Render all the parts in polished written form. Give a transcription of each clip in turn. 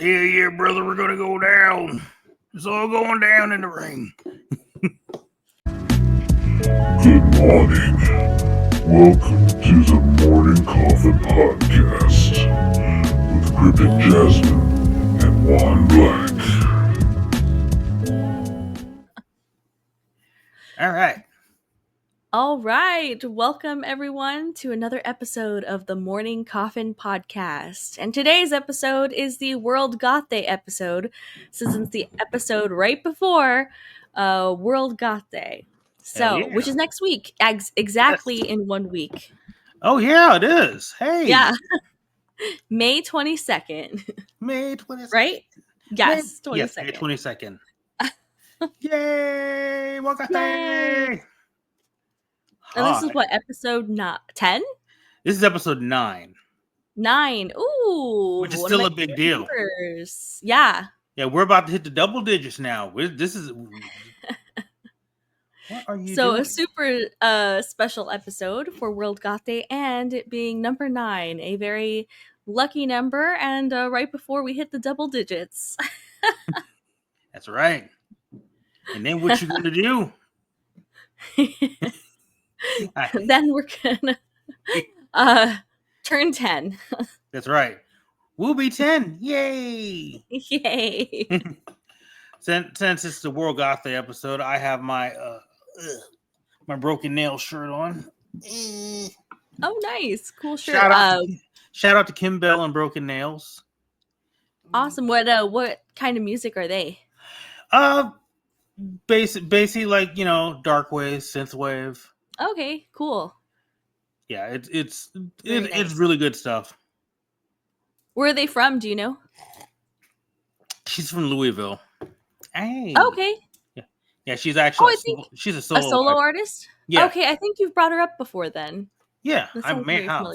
Yeah, brother, we're gonna go down. It's all going down in the ring. Good morning. Welcome to the Morning Coffin Podcast with Cryptic Jasmine and Juan Blak. All right. Welcome, everyone, to another episode of the Morning Coffin Podcast. And today's episode is the World Goth Day episode, since it's the episode right before World Goth Day. So, which is next week, exactly in 1 week. Oh, yeah, it is. Hey. Yeah. May 22nd. May 22nd. Right? Yes, 22nd. Yes, May 22nd. Yay! World Goth Day! And this is what, episode 10? This is episode 9. 9. Ooh. Which is still a big deal. Numbers. Yeah. Yeah, we're about to hit the double digits now. This is... What are you doing? A super special episode for World Goth Day, and it being number 9, a very lucky number, and right before we hit the double digits. That's right. And then what you gonna do? Then we're gonna turn 10. That's right. We'll be 10. Yay! Yay! Since it's the World Goth Day episode, I have my my broken nail shirt on. Oh, nice, cool shirt. Shout out to Kim Bell and Broken Nails. Awesome. What kind of music are they? Basically like, dark wave, synth wave. Okay, cool. Yeah, it's nice. really good stuff. Where are they from? Do you know? She's from Louisville. Hey. Okay. Yeah, she's actually she's a solo artist. Yeah. Okay, I think you've brought her up before then. Yeah, I may have.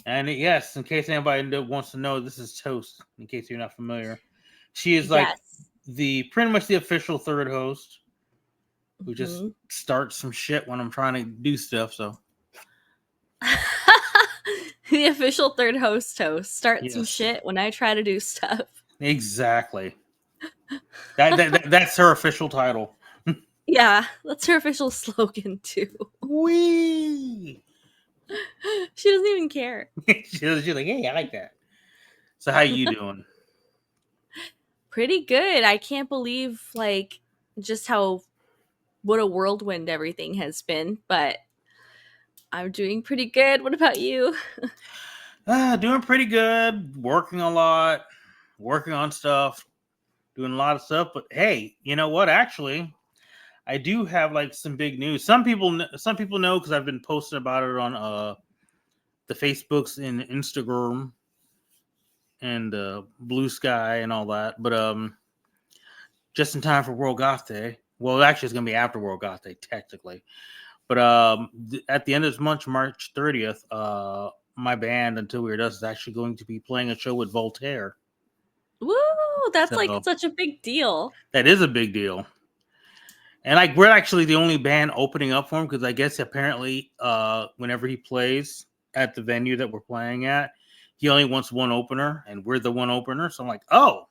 And yes, in case anybody wants to know, this is Toast. In case you're not familiar, she is like pretty much the official third host, who just starts some shit when I'm trying to do stuff. So the official third host starts some shit when I try to do stuff. Exactly. That's her official title. Yeah, that's her official slogan too. Wee. She doesn't even care. She's like, hey, I like that. So how you doing? Pretty good. I can't believe just what a whirlwind everything has been, but I'm doing pretty good. What about you? Doing pretty good. Working a lot. Working on stuff. Doing a lot of stuff. But hey, you know what? Actually, I do have some big news. Some people know because I've been posting about it on the Facebooks and Instagram and Blue Sky and all that. But just in time for World Goth Day. Well, actually, it's gonna be after World Goth Day technically. But at the end of this month, March 30th, my band Until We Are Dust is actually going to be playing a show with Voltaire. Woo! That's such a big deal. That is a big deal. And we're actually the only band opening up for him because I guess apparently whenever he plays at the venue that we're playing at, he only wants one opener, and we're the one opener. So I'm like, oh,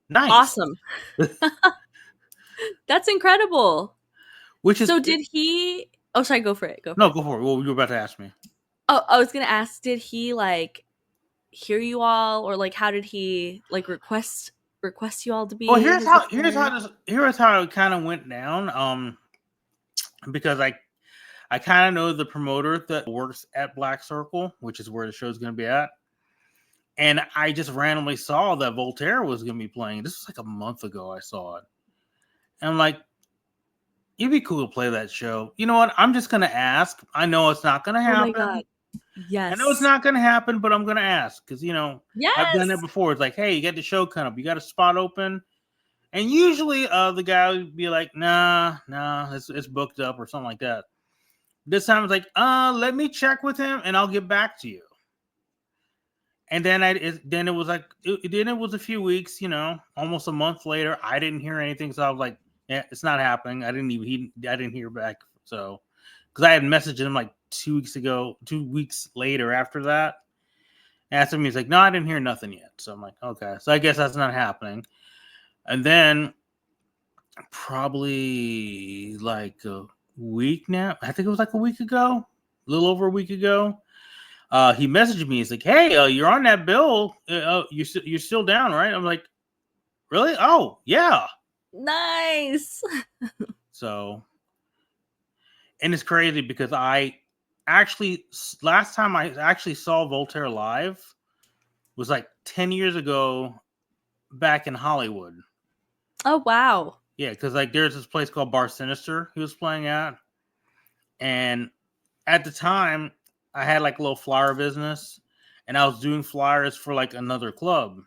nice, awesome. That's incredible. Did he? Oh, sorry, go for it. Go for it. Well, you were about to ask me. Oh, I was gonna ask, did he hear you all, or how did he request you all to be? Well, here's how it kind of went down. Because I kind of know the promoter that works at Black Circle, which is where the show's going to be at, and I just randomly saw that Voltaire was going to be playing. This was a month ago. I saw it, and I'm like, it'd be cool to play that show. You know what? I'm just going to ask. I know it's not going to happen. Oh my God. Yes. I know it's not going to happen, but I'm going to ask because, yes. I've done it before. It's like, hey, you got the show coming up. You got a spot open. And usually the guy would be like, nah, it's booked up or something like that. This time it's like, let me check with him and I'll get back to you. And then it was a few weeks, almost a month later. I didn't hear anything. So I was like, yeah, it's not happening. I didn't hear back. So because I had messaged him like 2 weeks later after that. Asked him, he's like, no, I didn't hear nothing yet. So I'm like, okay, so I guess that's not happening. And then probably like a week now, I think it was like a week ago, a little over a week ago. He messaged me. He's like, hey, you're on that bill. You're still down, right? I'm like, really? Oh, yeah. Nice. So, and it's crazy because I actually, last time I actually saw Voltaire live was like 10 years ago back in Hollywood. Oh, wow. Yeah, because like there's this place called Bar Sinister he was playing at. And at the time, I had like a little flyer business and I was doing flyers for like another club.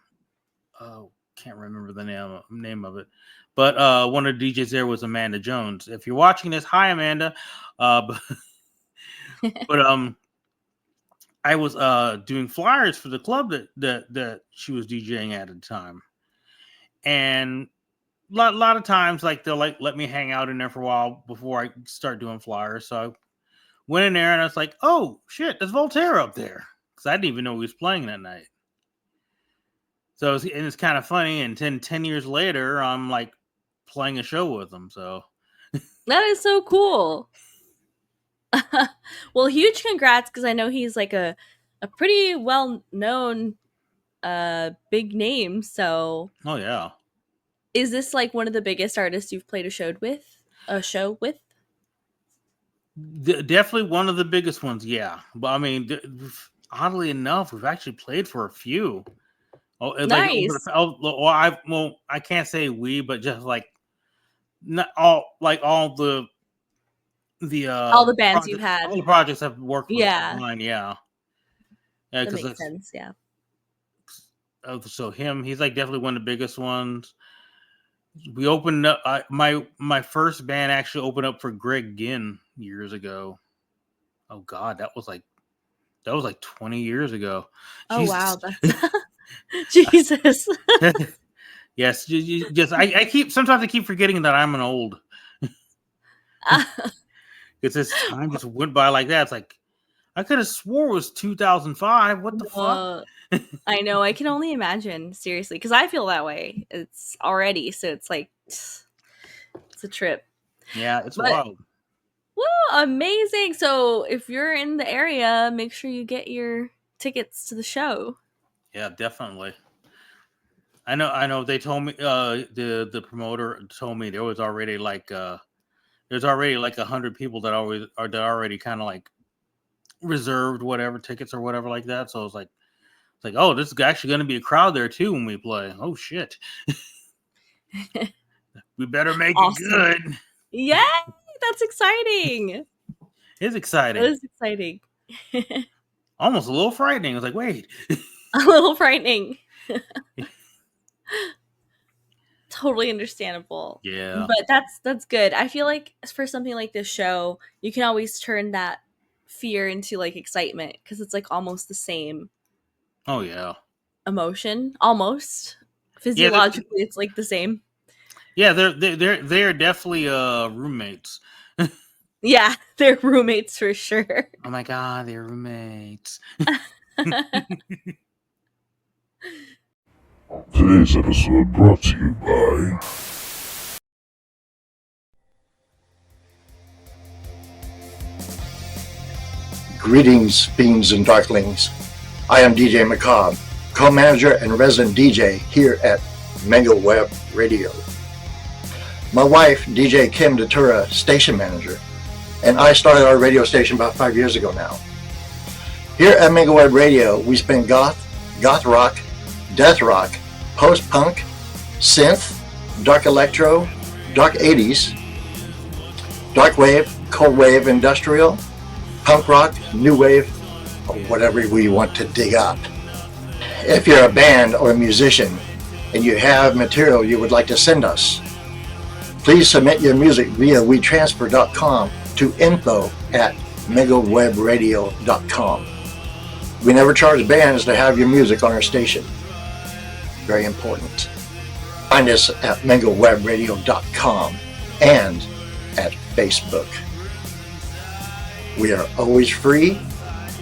Oh, can't remember the name of it. But one of the DJs there was Amanda Jones. If you're watching this, hi Amanda. But I was doing flyers for the club that she was DJing at the time. And a lot of times like they'll like let me hang out in there for a while before I start doing flyers. So I went in there and I was like, oh shit, there's Voltaire up there. Because I didn't even know he was playing that night. So it's kind of funny. And 10 years later, I'm like playing a show with him. So that is so cool. Well, huge congrats, because I know he's like a pretty well-known big name. So oh yeah. Is this like one of the biggest artists you've played a show with? Definitely one of the biggest ones, yeah. But I mean, oddly enough, we've actually played for a few. Nice. I can't say we, but just like not all the all the bands you've had, all the projects I've worked with. Yeah, online, yeah, that makes sense. Yeah. So he's like definitely one of the biggest ones. We opened up my first band actually opened up for Greg Ginn years ago. Oh God, that was like 20 years ago. Oh Jesus. Wow, that's Jesus. Yes, I keep forgetting that I'm an old. It's this time just went by like that. It's like I could have swore it was 2005. What the fuck? I know. I can only imagine, seriously, because I feel that way. It's already, so it's like it's a trip. Yeah, it's wild. Woo, amazing! So if you're in the area, make sure you get your tickets to the show. Yeah, definitely. I know. They told me the promoter told me there was already like there's already like 100 people that already kind of like reserved whatever tickets or whatever like that. So it's like, oh, this is actually going to be a crowd there too when we play. Oh shit, we better make it good. Yeah, that's exciting. It's exciting. It is exciting. Almost a little frightening. I was like, wait, a little frightening. Totally understandable. Yeah, but that's good. I feel like for something like this show, you can always turn that fear into like excitement, because it's like almost the same. Oh yeah, emotion, almost physiologically. It's like the same. Yeah, they're definitely roommates. Yeah, they're roommates for sure. Oh my God, they're roommates. Today's episode brought to you by Greetings, fiends and darklings. I am DJ Macabre, co-manager and resident DJ here at Mega Web Radio. My wife, DJ Kim Datura, station manager, and I started our radio station about 5 years ago now. Here at Mega Web Radio, we spin goth rock, death rock, post-punk, synth, dark electro, dark 80s, dark wave, cold wave, industrial, punk rock, new wave, or whatever we want to dig up. If you're a band or a musician and you have material you would like to send us, please submit your music via WeTransfer.com to info@megawebradio.com. We never charge bands to have your music on our station. Very important. Find us at megawebradio.com and at Facebook. We are always free,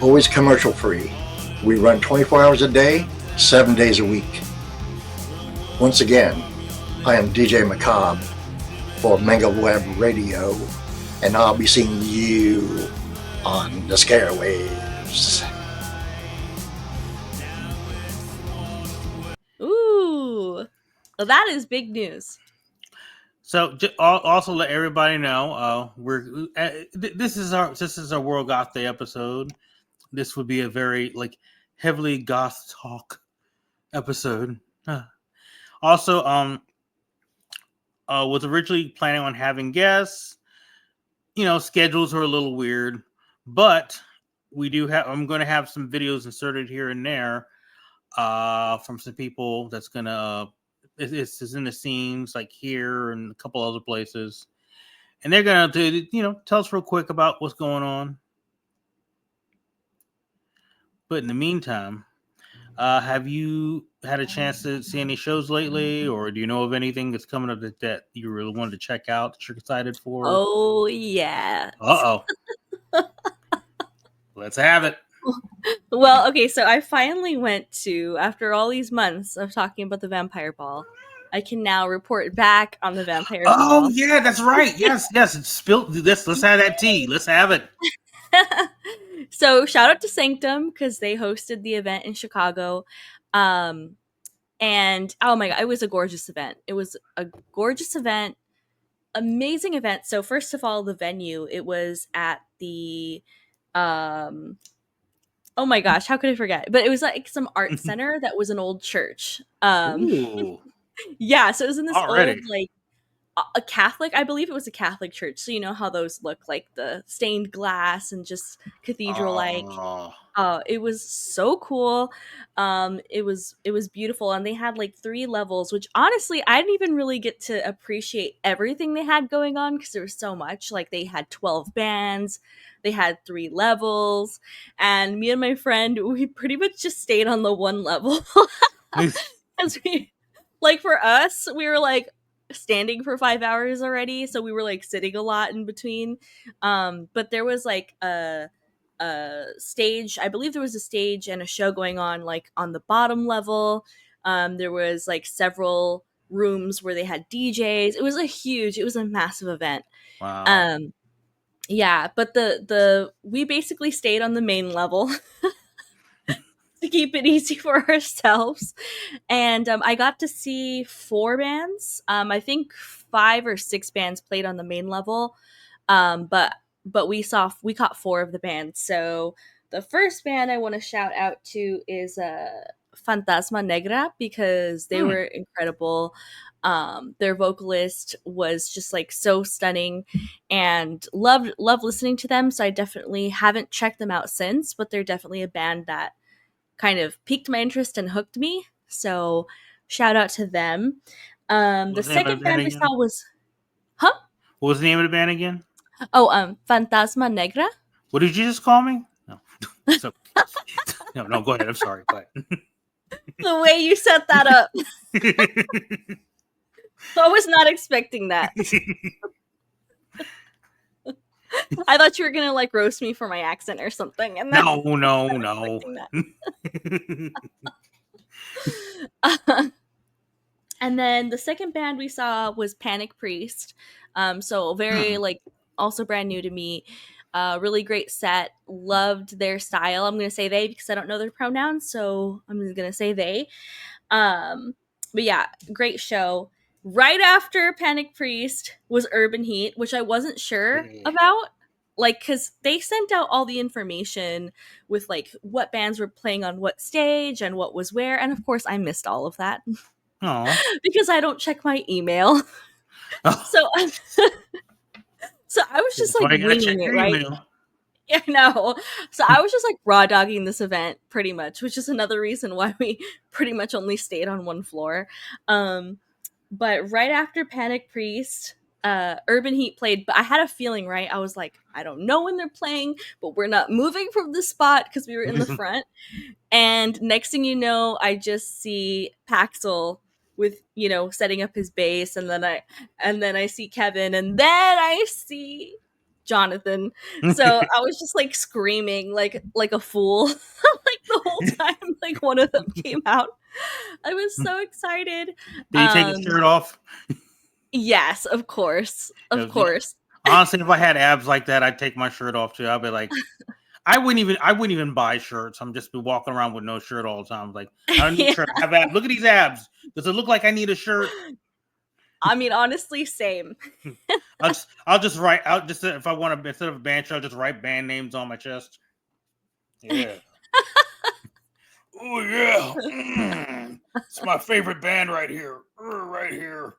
always commercial free. We run 24 hours a day, 7 days a week. Once again, I am DJ Macabre for Mango Web Radio, and I'll be seeing you on the Scarewaves. Ooh, well, that is big news. So also let everybody know this is our World Goth Day episode. This would be a very heavily goth talk episode. Also, was originally planning on having guests. Schedules are a little weird, but we do have. I'm going to have some videos inserted here and there from some people that's gonna. It's in the scenes like here and a couple other places, and they're gonna tell us real quick about what's going on. But in the meantime, have you had a chance to see any shows lately, or do you know of anything that's coming up that you really wanted to check out that you're excited for? Oh yeah. Let's have it. Well, okay, so I finally went to, after all these months of talking about the Vampire Ball, I can now report back on the Vampire Ball. Oh yeah, that's right. Yes. It's spilled. Let's have that tea. Let's have it. So shout out to Sanctum because they hosted the event in Chicago. And oh my god, it was a gorgeous event. It was a gorgeous event, amazing event. So first of all, the venue, it was at the oh my gosh, how could I forget? But it was like some art center that was an old church. Ooh. Yeah, so it was in this Already. old a Catholic, I believe it was a Catholic church. So you know how those look, like the stained glass and just cathedral like. It was so cool. It was beautiful, and they had like 3 levels, which honestly I didn't even really get to appreciate everything they had going on because there was so much. Like they had 12 bands, they had 3 levels, and me and my friend, we pretty much just stayed on the one level. As we, like, for us, we were like standing for 5 hours already, so we were like sitting a lot in between. But there was like a stage, I believe there was a stage and a show going on like on the bottom level. There was like several rooms where they had DJs. It was a massive event. Wow. Yeah, but the we basically stayed on the main level to keep it easy for ourselves. And I got to see 4 bands. I think 5 or 6 bands played on the main level. But we caught 4 of the bands. So the first band I want to shout out to is Fantasma Negra because they were incredible. Their vocalist was just like so stunning, and loved listening to them. So I definitely haven't checked them out since, but they're definitely a band that kind of piqued my interest and hooked me. So shout out to them. The second band we saw was, What was the name of the band again? Oh, Fantasma Negra. What did you just call me? No. So, no, go ahead. I'm sorry. Go ahead. The way you set that up. I was not expecting that. I thought you were going to like roast me for my accent or something. And no. And then the second band we saw was Panic Priest. So very like also brand new to me. Really great set. Loved their style. I'm going to say they because I don't know their pronouns, so I'm just going to say they. But yeah, great show. Right after Panic Priest was Urban Heat, which I wasn't sure about. Like, because they sent out all the information with like what bands were playing on what stage and what was where. And of course, I missed all of that. Because I don't check my email. So I was just like winging it, right? Email. Yeah, no. So I was just like raw dogging this event pretty much, which is another reason why we pretty much only stayed on one floor. But right after Panic Priest, Urban Heat played, but I had a feeling, right? I was like, I don't know when they're playing, but we're not moving from the spot because we were in the front. And next thing you know, I just see Paxil with, setting up his bass, and then I see Kevin, and then I see Jonathan. So I was just like screaming like a fool like the whole time like one of them came out. I was so excited. Did you take his shirt off? Yes, of course. Of course. Honestly, if I had abs like that, I'd take my shirt off too. I'd be like, I wouldn't even buy shirts. I'm just be walking around with no shirt all the time. Like, I don't need a shirt. I have abs. Look at these abs. Does it look like I need a shirt? I mean, honestly, same. I'll just write out just if I want to, instead of a band shirt, I'll just write band names on my chest. Yeah. Oh yeah. It's my favorite band right here. Right here.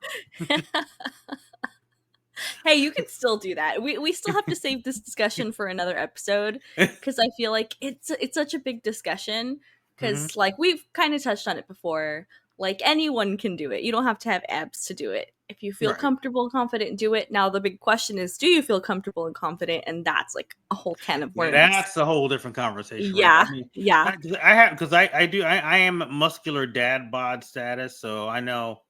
Hey, you can still do that. We still have to save this discussion for another episode because I feel like it's such a big discussion because like we've kind of touched on it before. Like anyone can do it. You don't have to have abs to do it. If you feel comfortable, confident, do it. Now the big question is, do you feel comfortable and confident? And that's like a whole can of worms. That's a whole different conversation. Yeah, right? I mean, yeah. I have because I am muscular dad bod status, so I know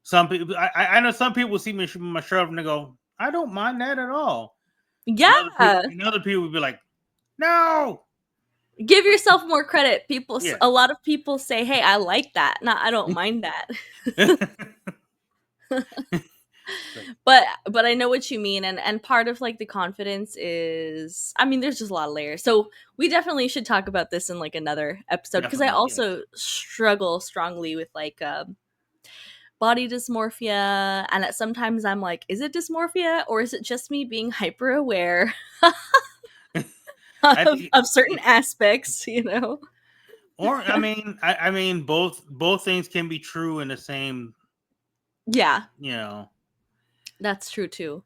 some people. I know some people see me with my shirt off and they go, "I don't mind that at all." Yeah. And other people would be like, "No." Give yourself more credit. A lot of people say, "Hey, I like that." No, I don't mind that. But I know what you mean, and part of like the confidence is, I mean, there's just a lot of layers. So we definitely should talk about this in like another episode because I also struggle strongly with like body dysmorphia, and sometimes I'm like, is it dysmorphia or is it just me being hyper aware of certain aspects, you know? Or I mean both things can be true in the same. Yeah, you know, that's true too.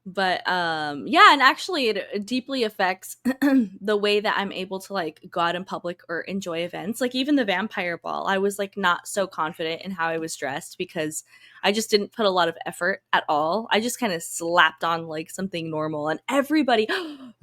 But yeah, and actually it deeply affects the way that I'm able to like go out in public or enjoy events. Like even the vampire ball, I was like not so confident in how I was dressed because I just didn't put a lot of effort at all. I just kind of slapped on like something normal, and everybody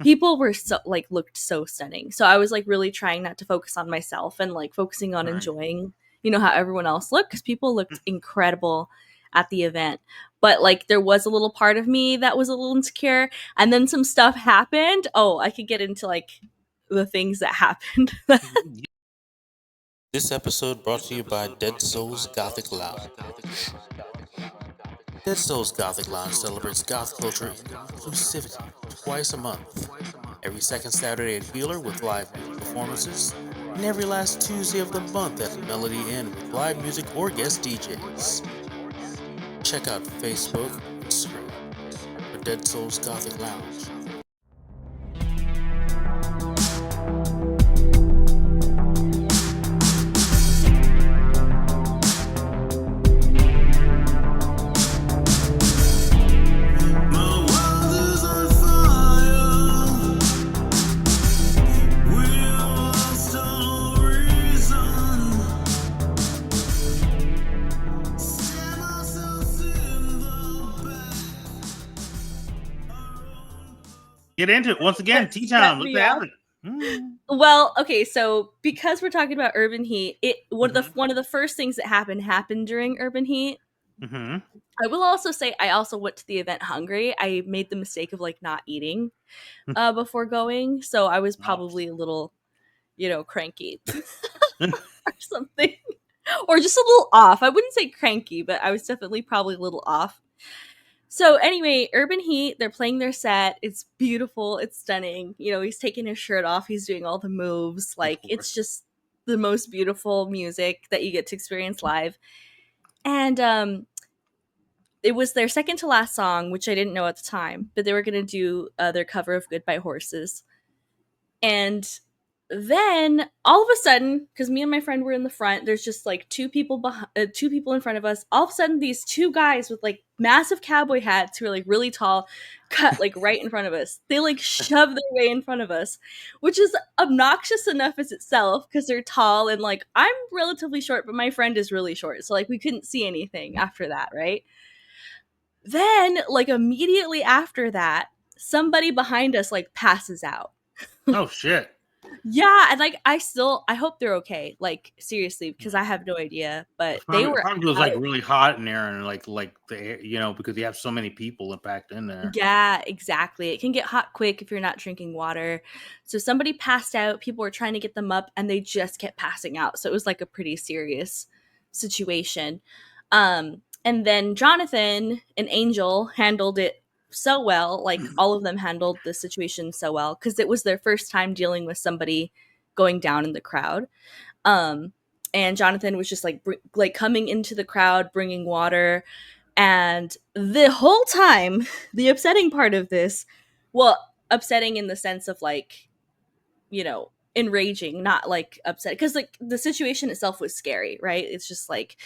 people were so like looked so stunning. So I was like really trying not to focus on myself and like focusing on enjoying, you know, how everyone else looked, because people looked incredible at the event. But like there was a little part of me that was a little insecure, and then some stuff happened. Oh, I could get into like the things that happened. This episode brought to you by Dead Souls Gothic Lounge. Dead Souls Gothic Lounge celebrates goth culture inclusivity twice a month. Every second Saturday at Wheeler with live music performances, and every last Tuesday of the month at Melody Inn with live music or guest DJs. Check out Facebook and Instagram for Dead Souls Gothic Lounge. Get into it once again. Tea time. Let's have it. Well, okay, so because we're talking about Urban Heat, one of the first things that happened during Urban Heat. I will also say I also went to the event hungry. I made the mistake of like not eating before going, so I was probably a little, you know, cranky or something, or just a little off. I wouldn't say cranky, but I was definitely probably a little off. So anyway, Urban Heat, they're playing their set. It's beautiful. It's stunning. You know, he's taking his shirt off. He's doing all the moves. Like, it's just the most beautiful music that you get to experience live. And it was their second to last song, which I didn't know at the time, but they were going to do their cover of Goodbye Horses. And then all of a sudden, because me and my friend were in the front, there's just like two people in front of us. All of a sudden, these two guys with like massive cowboy hats who are like really tall, cut like right in front of us. They like shove their way in front of us, which is obnoxious enough as itself because they're tall, and like I'm relatively short, but my friend is really short, so like we couldn't see anything after that, right? Then like immediately after that, somebody behind us like passes out. Oh shit. Yeah, and like I hope they're okay. Like seriously, because I have no idea. But they It were probably was out. like really hot in there, and like the because you have so many people packed in there. Yeah, exactly. It can get hot quick if you're not drinking water. So somebody passed out. People were trying to get them up, and they just kept passing out. So it was like a pretty serious situation. And then Jonathan and Angel handled it so well. Like all of them handled the situation so well because it was their first time dealing with somebody going down in the crowd. Um, and Jonathan was just like coming into the crowd, bringing water, and the whole time, the upsetting part of this, well, upsetting in the sense of like, enraging, not like upset, because like the situation itself was scary, right? It's just like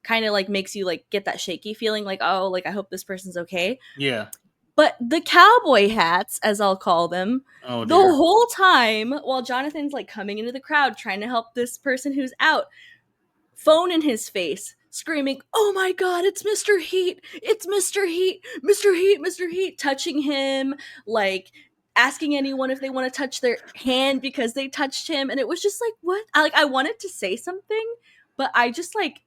kind of like makes you like get that shaky feeling, like, oh, like I hope this person's okay. Yeah. But the cowboy hats, as I'll call them, Oh the dear. whole time while Jonathan's like coming into the crowd trying to help this person who's out, phone in his face, screaming, "Oh my god, it's Mr. Heat! It's Mr. Heat! Mr. Heat! Mr. Heat!" touching him, like asking anyone if they want to touch their hand because they touched him. And it was just like, what? I wanted to say something, but I just like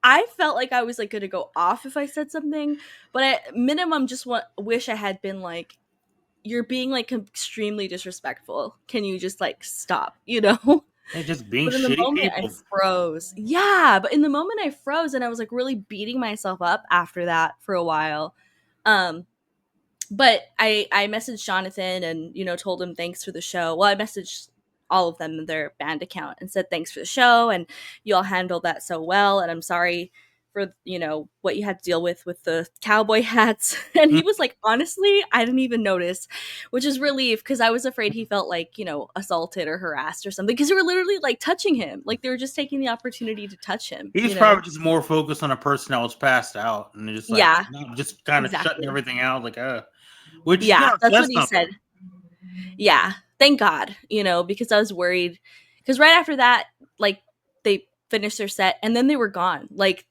I felt like I was like gonna go off if I said something, but at minimum just wish I had been like, you're being like extremely disrespectful. Can you just like stop, you know? Hey, just being But in the shitty moment I people. froze. Yeah, but in the moment I froze and I was like really beating myself up after that for a while. Um but I messaged Jonathan and told him thanks for the show. Well, I messaged all of them in their band account and said thanks for the show and you all handled that so well and I'm sorry for what you had to deal with the cowboy hats. And he was like, honestly, I didn't even notice, which is relief because I was afraid he felt like assaulted or harassed or something because they were literally like touching him, like they were just taking the opportunity to touch him. He's probably just more focused on a person that was passed out and just like Yeah, just kind of shutting exactly. everything out, like which Yeah, that's what says he something. said. Yeah, thank God, because I was worried. Because right after that, like they finished their set and then they were gone. Like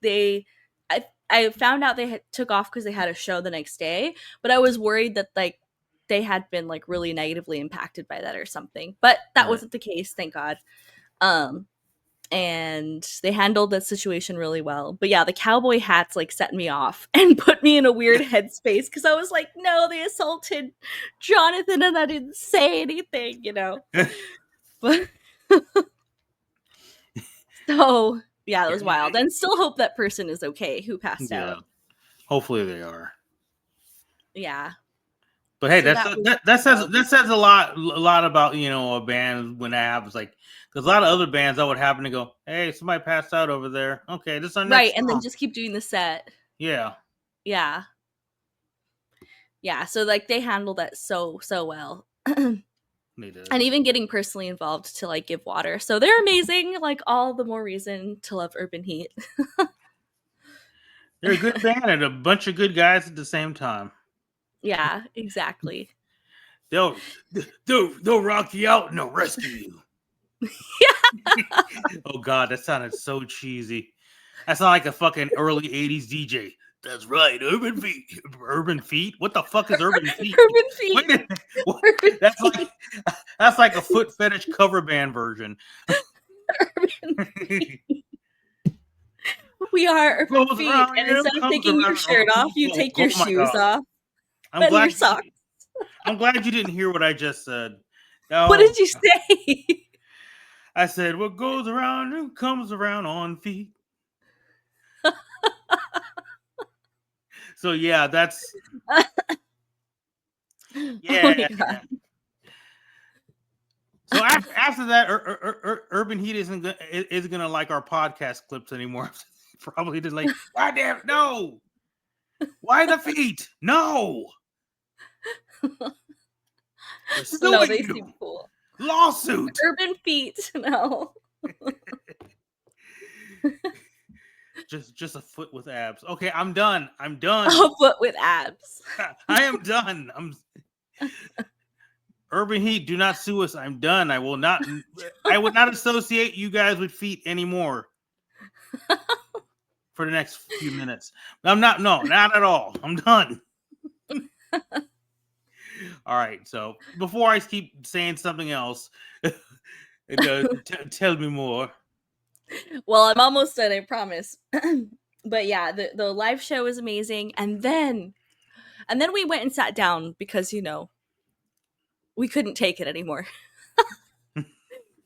I found out they took off because they had a show the next day, but I was worried that like they had been like really negatively impacted by that or something. But that Right. wasn't the case, thank God. And they handled that situation really well. But yeah, the cowboy hats like set me off and put me in a weird headspace because I was like, no, they assaulted Jonathan and I didn't say anything, But so yeah, it was wild. And still hope that person is okay who passed Yeah. out. Hopefully they are. Yeah. But hey, So that says a lot about a band when that happens. Like, because a lot of other bands that would happen to go, hey, somebody passed out over there. Okay, this is our right, next and then song. just keep doing the set. Yeah. Yeah. Yeah. So like they handled that so well. They did. And even getting personally involved to like give water. So they're amazing. Like all the more reason to love Urban Heat. They're a good band and a bunch of good guys at the same time. Yeah, exactly. They'll rock you out and they'll rescue you. Oh God, that sounded so cheesy. That sounded like a fucking early '80s DJ. That's right, Urban Feet. Urban Feet? What the fuck is Urban Feet? Urban Feet. Wait a minute. What? Urban That's like a foot fetish cover band version. Urban Feet. We are Urban Feet, and instead of taking your shirt off, you take your shoes off. I'm glad your socks. I'm glad you didn't hear what I just said. No, What did you say? I said, what goes around and comes around on feet. So yeah, that's yeah. Oh So after that, Urban Heat isn't gonna like our podcast clips anymore. Probably just like, God damn it, no. Why the feet? No. No, they seem cool. Lawsuit. Urban Feet. No. Just a foot with abs. Okay, I'm done. A foot with abs. I am done. Urban Heat, do not sue us. I'm done. I would not associate you guys with feet anymore for the next few minutes. I'm not at all. I'm done. All right. So before I keep saying something else, tell me more. Well, I'm almost done, I promise. But yeah, the live show was amazing, and then we went and sat down because we couldn't take it anymore.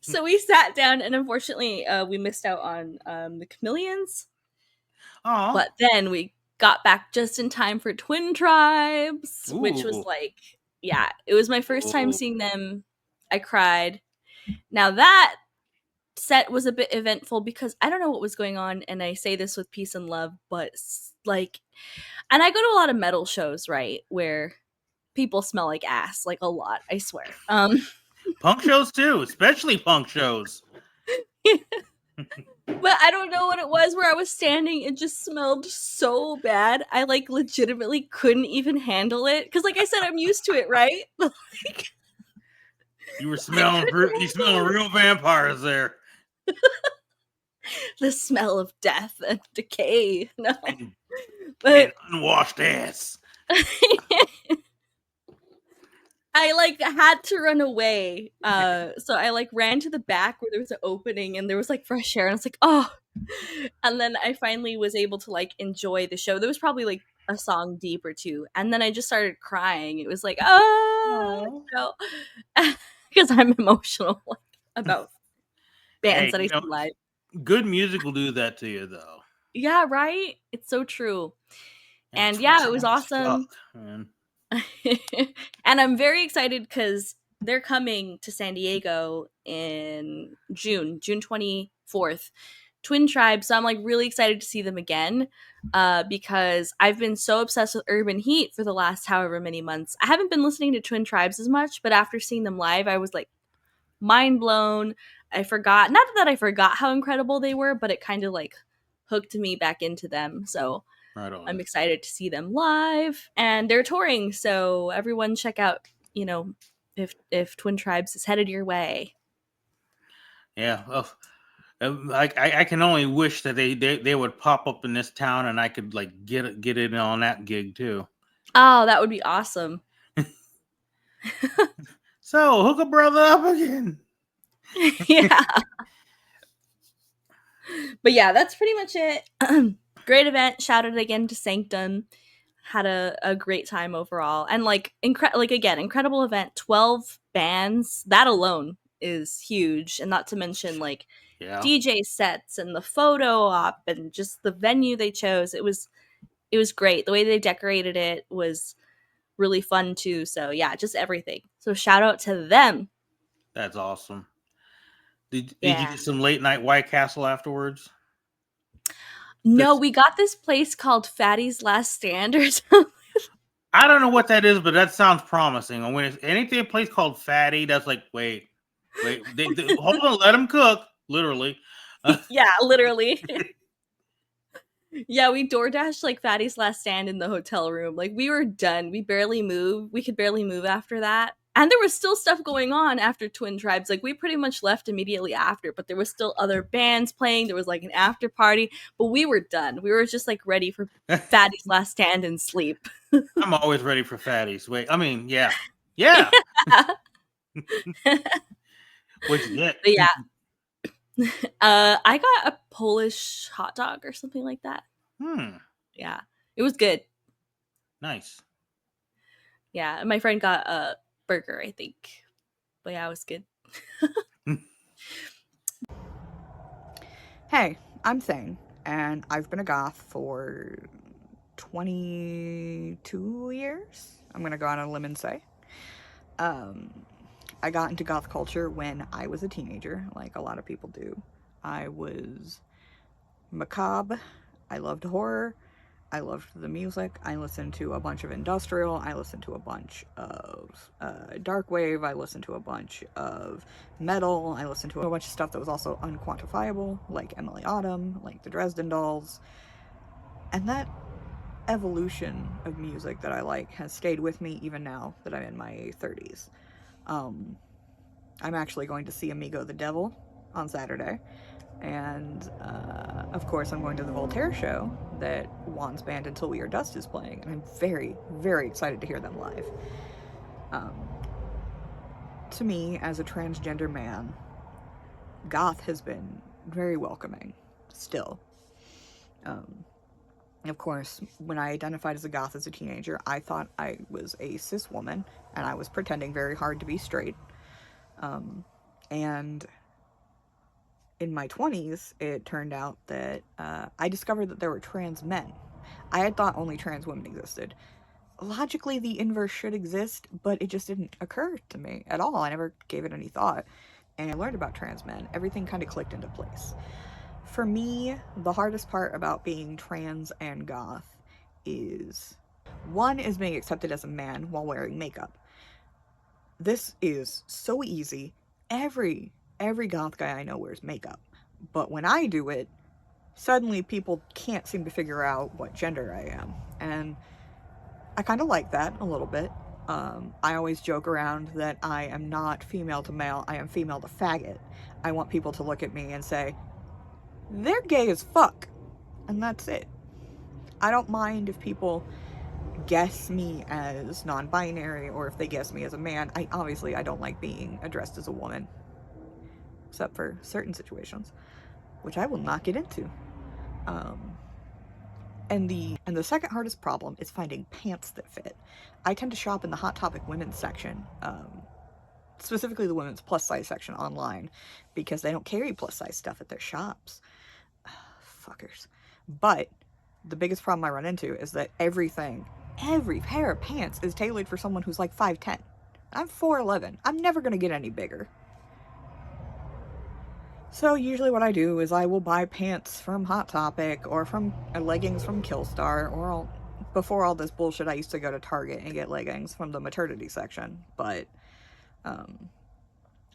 So we sat down, and unfortunately, we missed out on the Chameleons. Oh, But then we got back just in time for Twin Tribes, which was ooh, like, yeah, it was my first time ooh. seeing them. I cried. Now that set was a bit eventful because I don't know what was going on, and I say this with peace and love, but like, and I go to a lot of metal shows, right, where people smell like ass, like a lot, I swear. Punk shows too, especially punk shows. But I don't know what it was where I was standing. It just smelled so bad. I like legitimately couldn't even handle it. Because like I said, I'm used to it, right? Like, You were smelling real vampires there. the smell of death and decay. No. And But unwashed ass. I like had to run away. So I like ran to the back where there was an opening and there was like fresh air, and I was like, oh. And then I finally was able to like enjoy the show. There was probably like a song deep or two, and then I just started crying. It was like, oh no, because I'm emotional like, about bands Hey, that I see live. good music will do that to you, though. Yeah, right. It's so true. And yeah, it was awesome. Fuck, man. And I'm very excited because they're coming to San Diego in June 24th. Twin Tribes. So I'm like really excited to see them again because I've been so obsessed with Urban Heat for the last however many months. I haven't been listening to Twin Tribes as much, but after seeing them live, I was like mind blown. I forgot, not that I forgot how incredible they were, but it kind of like hooked me back into them. So Right on. I'm excited to see them live, and they're touring. So everyone check out, if Twin Tribes is headed your way. Yeah. Well, I can only wish that they would pop up in this town and I could like get in on that gig too. Oh, that would be awesome. So hook a brother up again. Yeah. But yeah, that's pretty much it. Great event. Shouted again to Sanctum. Had a great time overall, and like incredible event. 12 bands. That alone is huge, and not to mention like DJ sets and the photo op and just the venue they chose. It was great. The way they decorated it was really fun too. So yeah, just everything. So shout out to them. That's awesome. Did you get some late night White Castle afterwards? No, we got this place called Fatty's Last Stand or something. I don't know what that is, but that sounds promising. And when it's anything a place called Fatty, that's like, wait, they, hold on, let them cook, literally. Yeah, literally. Yeah, we DoorDashed like Fatty's Last Stand in the hotel room. Like we were done. We barely moved. We could barely move after that. And there was still stuff going on after Twin Tribes. Like we pretty much left immediately after, but there was still other bands playing. There was like an after party, but we were done. We were just like ready for Fatty's Last Stand and sleep. I'm always ready for Fatties. Yeah. What'd you get? But yeah. I got a Polish hot dog or something like that. Yeah, it was good. Nice. Yeah, and my friend got a burger, I think. But yeah, it was good. Hey, I'm Thane, and I've been a goth for 22 years. I'm gonna go on a limb and say. I got into goth culture when I was a teenager, like a lot of people do. I was macabre. I loved horror. I loved the music. I listened to a bunch of industrial. I listened to a bunch of dark wave. I listened to a bunch of metal. I listened to a bunch of stuff that was also unquantifiable, like Emily Autumn, like the Dresden Dolls. And that evolution of music that I like has stayed with me even now that I'm in my 30s. I'm actually going to see Amigo the Devil on Saturday. And, of course, I'm going to the Voltaire show that Juan's band Until We Are Dust is playing. And I'm very, very excited to hear them live. To me, as a transgender man, goth has been very welcoming, still. Of course, when I identified as a goth as a teenager, I thought I was a cis woman, and I was pretending very hard to be straight. And in my 20s, it turned out that I discovered that there were trans men. I had thought only trans women existed. Logically, the inverse should exist, but it just didn't occur to me at all. I never gave it any thought. And I learned about trans men. Everything kind of clicked into place. For me, the hardest part about being trans and goth is, one is being accepted as a man while wearing makeup. This is so easy. Every goth guy I know wears makeup. But when I do it, suddenly people can't seem to figure out what gender I am. And I kind of like that a little bit. I always joke around that I am not female to male, I am female to faggot. I want people to look at me and say, they're gay as fuck. And that's it. I don't mind if people guess me as non-binary or if they guess me as a man. I don't like being addressed as a woman. Except for certain situations, which I will not get into. And the second hardest problem is finding pants that fit. I tend to shop in the Hot Topic women's section, specifically the women's plus size section online, because they don't carry plus size stuff at their shops. Fuckers. But the biggest problem I run into is that every pair of pants is tailored for someone who's like 5'10". I'm 4'11". I'm never gonna get any bigger. So usually what I do is I will buy pants from Hot Topic or from leggings from Killstar, or before all this bullshit I used to go to Target and get leggings from the maternity section, but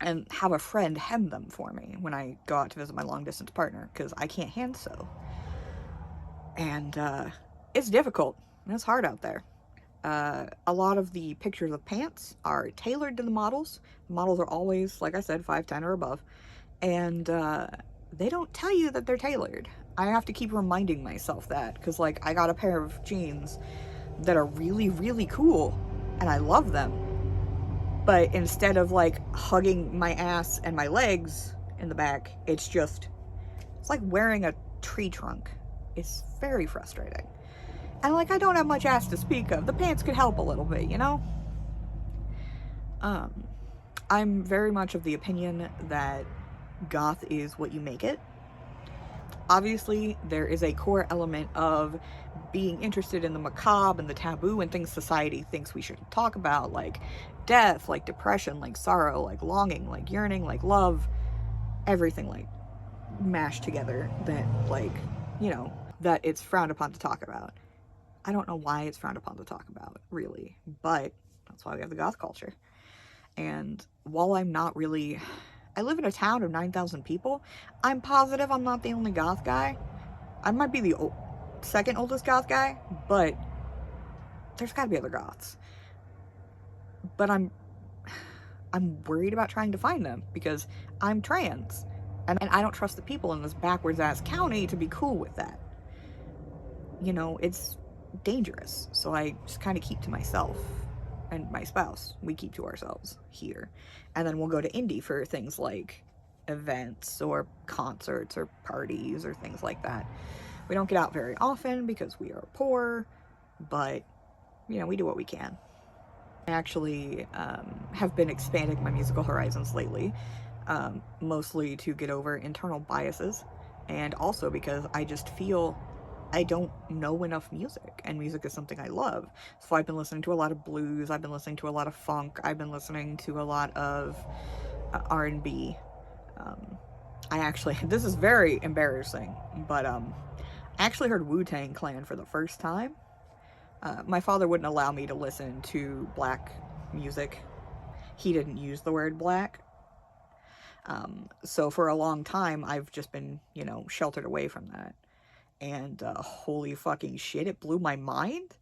and have a friend hem them for me when I go out to visit my long distance partner, because I can't hand sew. And it's difficult. It's hard out there. A lot of the pictures of pants are tailored to the models. The models are always, like I said, 5'10" or above. And they don't tell you that they're tailored. I have to keep reminding myself that, because like I got a pair of jeans that are really, really cool and I love them, but instead of like hugging my ass and my legs in the back, it's like wearing a tree trunk. It's very frustrating. And like, I don't have much ass to speak of. The pants could help a little bit, you know? I'm very much of the opinion that goth is what you make it. Obviously, there is a core element of being interested in the macabre and the taboo and things society thinks we shouldn't talk about, like death, like depression, like sorrow, like longing, like yearning, like love, everything like mashed together that, like, you know, that it's frowned upon to talk about. I don't know why it's frowned upon to talk about, really, but that's why we have the goth culture. And while I'm not really... I live in a town of 9,000 people. I'm positive I'm not the only goth guy. I might be the second oldest goth guy, but there's gotta be other goths. But I'm worried about trying to find them, because I'm trans. And I don't trust the people in this backwards ass county to be cool with that. You know, it's dangerous. So I just kind of keep to myself. And my spouse, we keep to ourselves here. And then we'll go to indie for things like events or concerts or parties or things like that. We don't get out very often because we are poor, but, you know, we do what we can. I actually have been expanding my musical horizons lately, mostly to get over internal biases, and also because I just feel I don't know enough music, and music is something I love. So I've been listening to a lot of blues, I've been listening to a lot of funk, I've been listening to a lot of R&B. I actually, this is very embarrassing, but I actually heard Wu-Tang Clan for the first time. My father wouldn't allow me to listen to black music. He didn't use the word black. So for a long time, I've just been, you know, sheltered away from that. And holy fucking shit, it blew my mind.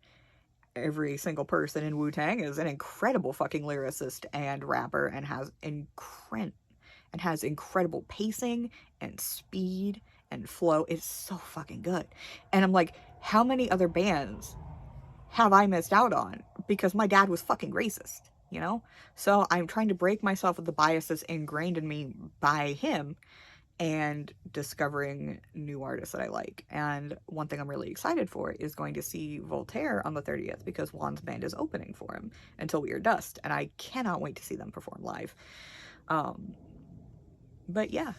Every single person in Wu-Tang is an incredible fucking lyricist and rapper, and has incredible pacing and speed and flow. It's so fucking good. And I'm like, how many other bands have I missed out on? Because my dad was fucking racist, you know? So I'm trying to break myself of the biases ingrained in me by him and discovering new artists that I like. And one thing I'm really excited for is going to see Voltaire on the 30th, because Juan's band is opening for him until We Are Dust, and I cannot wait to see them perform live. But yeah,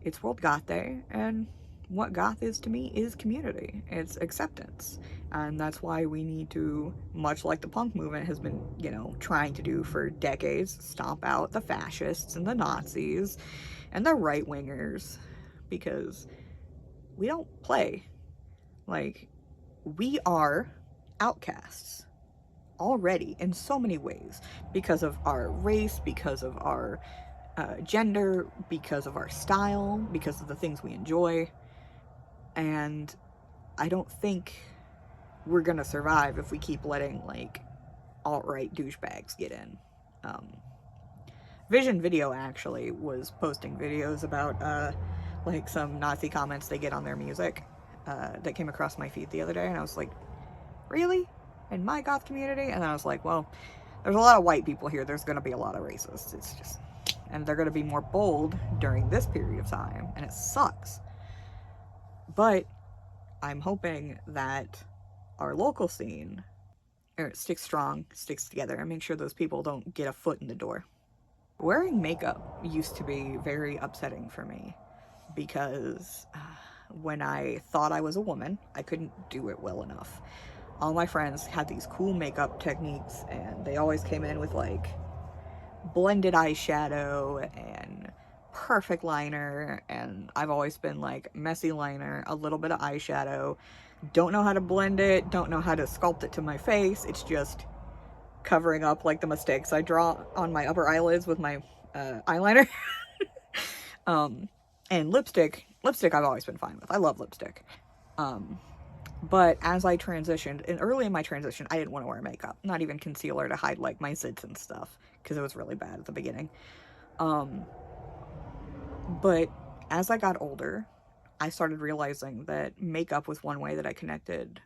it's World Goth Day, and what goth is to me is community. It's acceptance. And that's why we need to, much like the punk movement has been, you know, trying to do for decades, stomp out the fascists and the Nazis and the right-wingers, because we don't play. Like, we are outcasts already in so many ways, because of our race, because of our gender, because of our style, because of the things we enjoy. And I don't think we're gonna survive if we keep letting, like, alt-right douchebags get in. Vision Video actually was posting videos about like some Nazi comments they get on their music that came across my feed the other day, and I was like, really? In my goth community? And I was like, well, there's a lot of white people here, there's gonna be a lot of racists. It's just, and they're gonna be more bold during this period of time, and it sucks. But I'm hoping that our local scene sticks strong, sticks together, and make sure those people don't get a foot in the door. Wearing makeup used to be very upsetting for me, because when I thought I was a woman, I couldn't do it well enough. All my friends had these cool makeup techniques, and they always came in with, like, blended eyeshadow and perfect liner, and I've always been like, messy liner, a little bit of eyeshadow, don't know how to blend it, don't know how to sculpt it to my face. It's just covering up, like, the mistakes I draw on my upper eyelids with my eyeliner. And lipstick I've always been fine with. I love lipstick. But as I transitioned, and early in my transition, I didn't want to wear makeup, not even concealer to hide, like, my zits and stuff, because it was really bad at the beginning. But as I got older, I started realizing that makeup was one way that I connected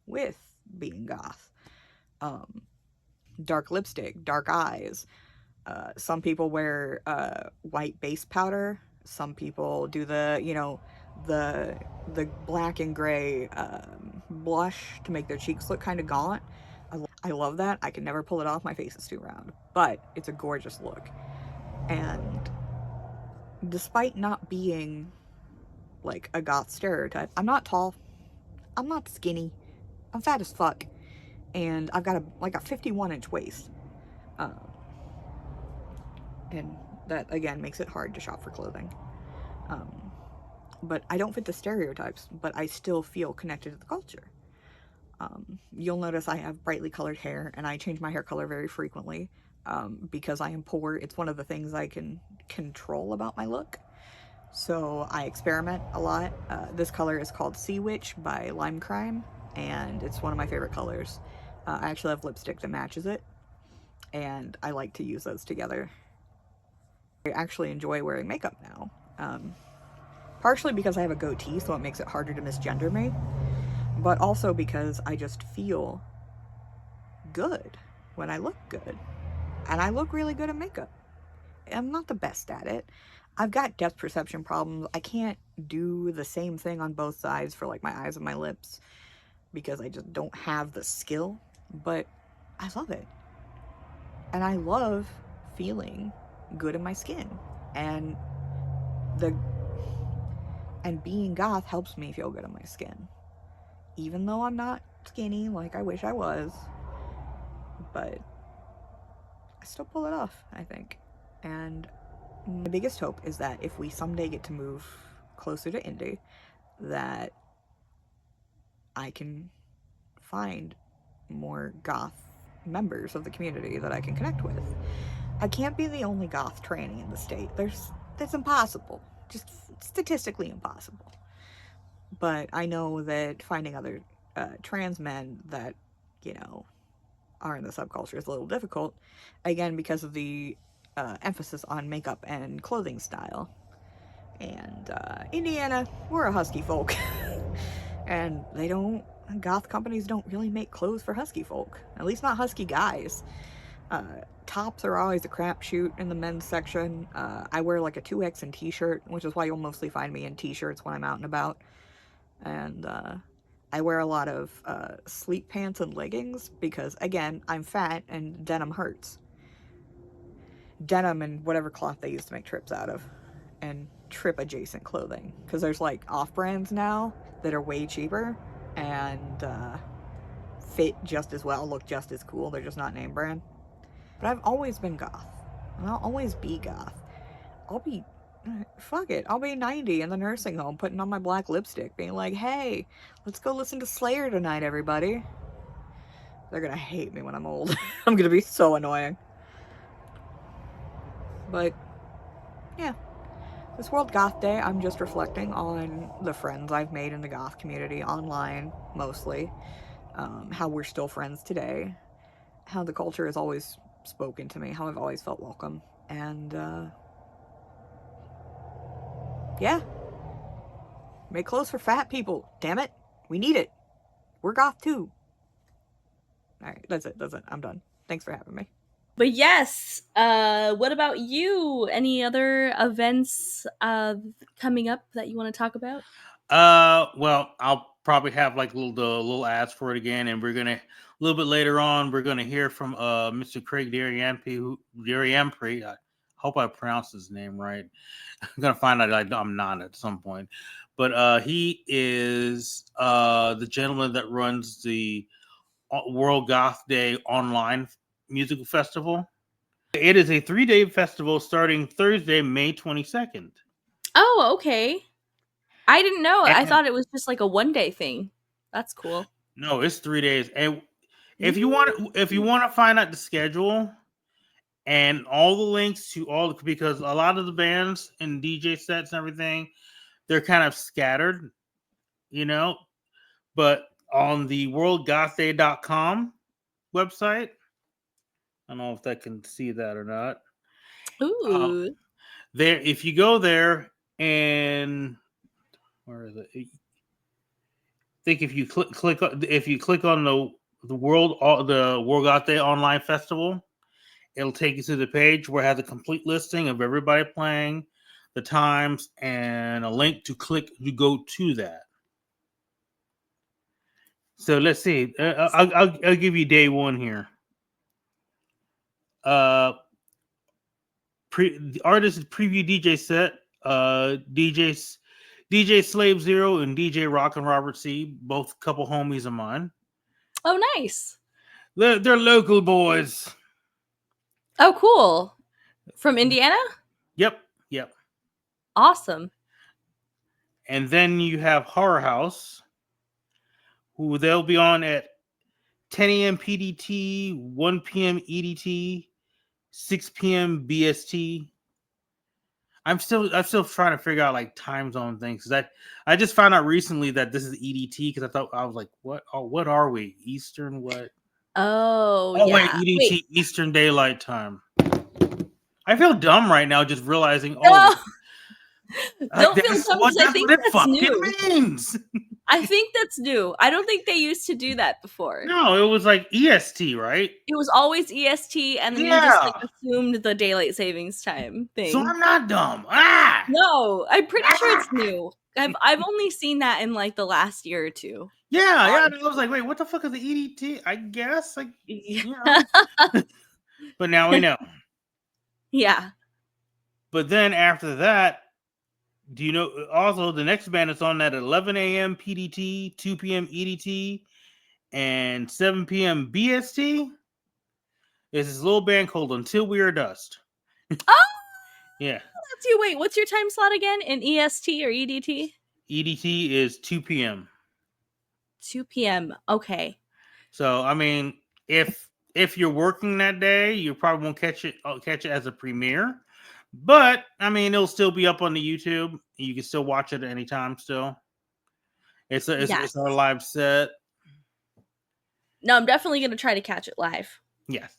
with being goth. Dark lipstick, dark eyes. Some people wear white base powder. Some people do the, you know, the black and gray blush to make their cheeks look kind of gaunt. I love that. I can never pull it off. My face is too round. But it's a gorgeous look. And despite not being, like, a goth stereotype, I'm not tall. I'm not skinny. I'm fat as fuck. And I've got a 51-inch waist. And that, again, makes it hard to shop for clothing. But I don't fit the stereotypes, but I still feel connected to the culture. You'll notice I have brightly colored hair, and I change my hair color very frequently, because I am poor. It's one of the things I can control about my look. So I experiment a lot. This color is called Sea Witch by Lime Crime, and it's one of my favorite colors. I actually have lipstick that matches it, and I like to use those together. I actually enjoy wearing makeup now. Partially because I have a goatee, so it makes it harder to misgender me, but also because I just feel good when I look good. And I look really good in makeup. I'm not the best at it. I've got depth perception problems. I can't do the same thing on both sides for, like, my eyes and my lips, because I just don't have the skill, but I love it. And I love feeling good in my skin. And being goth helps me feel good in my skin. Even though I'm not skinny like I wish I was. But I still pull it off, I think. And my biggest hope is that if we someday get to move closer to indie, that I can find more goth members of the community that I can connect with. I can't be the only goth tranny in the state. That's impossible. Just statistically impossible. But I know that finding other trans men that, you know, are in the subculture is a little difficult. Again, because of the emphasis on makeup and clothing style. And Indiana, we're a husky folk. And goth companies don't really make clothes for husky folk. At least not husky guys. Tops are always a crapshoot in the men's section. I wear like a 2X and t-shirt, which is why you'll mostly find me in t-shirts when I'm out and about. And I wear a lot of sleep pants and leggings because, again, I'm fat and denim hurts. Denim and whatever cloth they used to make trips out of. And trip adjacent clothing. Because there's like off-brands now that are way cheaper and fit just as well, look just as cool. They're just not name brand. But I've always been goth. And I'll always be goth. Fuck it. I'll be 90 in the nursing home putting on my black lipstick, being like, hey, let's go listen to Slayer tonight, everybody. They're gonna hate me when I'm old. I'm gonna be so annoying. But, yeah. This World Goth Day, I'm just reflecting on the friends I've made in the goth community, online, mostly. How we're still friends today. How the culture has always spoken to me, how I've always felt welcome. And, yeah. Make clothes for fat people. Damn it. We need it. We're goth too. Alright, that's it. I'm done. Thanks for having me. But yes, what about you? Any other events coming up that you want to talk about? Well, I'll probably have like the little ads for it again, and we're gonna a little bit later on. We're gonna hear from Mr. Craig Dariampri. I hope I pronounced his name right. I'm gonna find out I'm not at some point, but he is the gentleman that runs the World Goth Day online musical festival. It is a 3-day festival starting Thursday, May 22nd. Oh, okay. I didn't know. I And- thought it was just like a 1-day thing. That's cool. No, it's 3 days. And if you want to find out the schedule and all the links to because a lot of the bands and DJ sets and everything, they're kind of scattered, but on the worldgothday.com website, I don't know if I can see that or not. Ooh. There, if you go there and where is it? I think if you click on the World Goth Day Online Festival, it'll take you to the page where it has a complete listing of everybody playing, the times, and a link to go to that. So let's see. I'll give you day one here. The artist preview DJ set. DJ Slave Zero and DJ Rock and Robert C, both couple homies of mine. Oh, nice. They're local boys. Oh, cool. From Indiana? Yep. Awesome. And then you have Horror House, who they'll be on at 10 a.m. PDT, 1 p.m. EDT, 6 p.m. BST. I'm still trying to figure out like time zone things, because I just found out recently that this is EDT, because I was like, what are we? Eastern what? Oh yeah. Wait, EDT, Wait. Eastern Daylight Time. I feel dumb right now just realizing. No. Don't feel dumb, what I think that's new. Means. I think that's new. I don't think they used to do that before. No, it was like EST, right? It was always EST, and then you just like assumed the daylight savings time thing. So I'm not dumb. No, I'm pretty sure it's new. I've only seen that in like the last year or two. Yeah. I was like, wait, what the fuck is the EDT? I guess, like, but now we know. Yeah. But then after that, do you know also the next band is on at 11 a.m. PDT, 2 p.m. EDT, and 7 p.m. BST? Is this little band called Until We Are Dust. Oh! Yeah. That's you. Wait, what's your time slot again? In EST or EDT? EDT is 2 p.m. 2 p.m. Okay. So, I mean, if you're working that day, you probably won't catch it as a premiere. But I mean, it'll still be up on the YouTube. You can still watch it at any time. Still, it's our live set. No, I'm definitely gonna try to catch it live. Yes.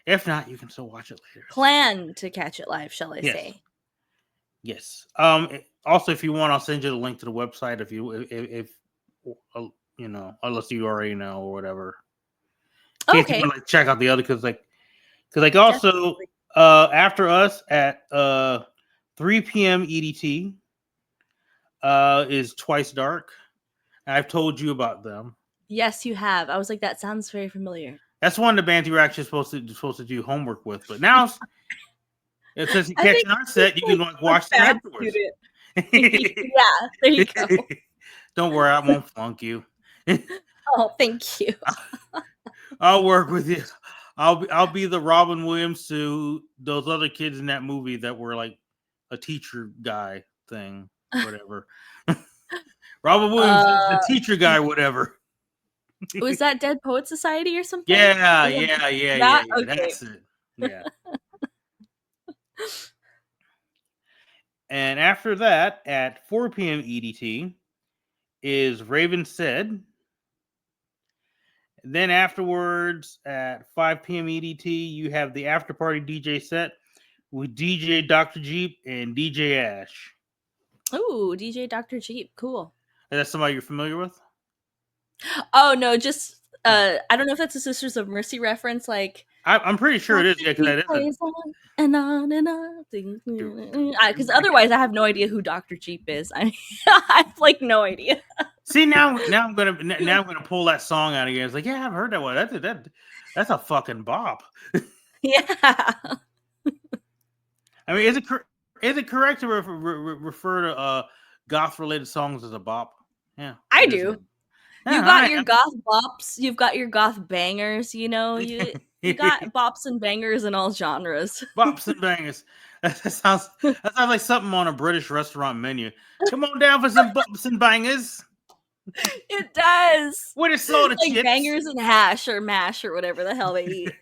If not, you can still watch it later. Plan to catch it live, shall I say? Yes. Also, if you want, I'll send you the link to the website. If unless you already know or whatever. Okay. You want to check out the other, because like Because like also Definitely. after us at 3 p.m. EDT is Twice Dark. I've told you about them. Yes, you have. I was like, that sounds very familiar. That's one of the bands you were actually supposed to do homework with, but now since you're I think catching our set, you can like like a watch them bad afterwards. student. Yeah, there you go. Don't worry, I won't flunk you. Oh, thank you. I'll work with you. I'll be the Robin Williams to those other kids in that movie that were like a teacher guy thing, whatever. Robin Williams is the teacher guy, whatever. Was that Dead Poet Society or something? Yeah, Was that- yeah. that? Okay. That's it. Yeah. And after that, at 4 p.m. EDT, is Raven Said. Then afterwards, at 5 p.m. EDT, you have the after party DJ set with DJ Dr. Jeep and DJ Ash. Ooh, DJ Dr. Jeep. Cool. Is that somebody you're familiar with? Oh, no, just, I don't know if that's a Sisters of Mercy reference, like, I'm pretty sure it is. Yeah, because that is. plays on and on and on. Because otherwise, I have no idea who Dr. Jeep is. I have like no idea. See now I'm gonna pull that song out again. It's like, yeah, I've heard that one. That's a fucking bop. Yeah. I mean, is it correct to refer to goth related songs as a bop? Yeah, I it is. do. Yeah, You got your goth bops. You've got your goth bangers. You know, you got bops and bangers in all genres. bops and bangers. That sounds like something on a British restaurant menu. Come on down for some bops and bangers. It does. With a soda Like chips. bangers and hash or mash or whatever the hell they eat.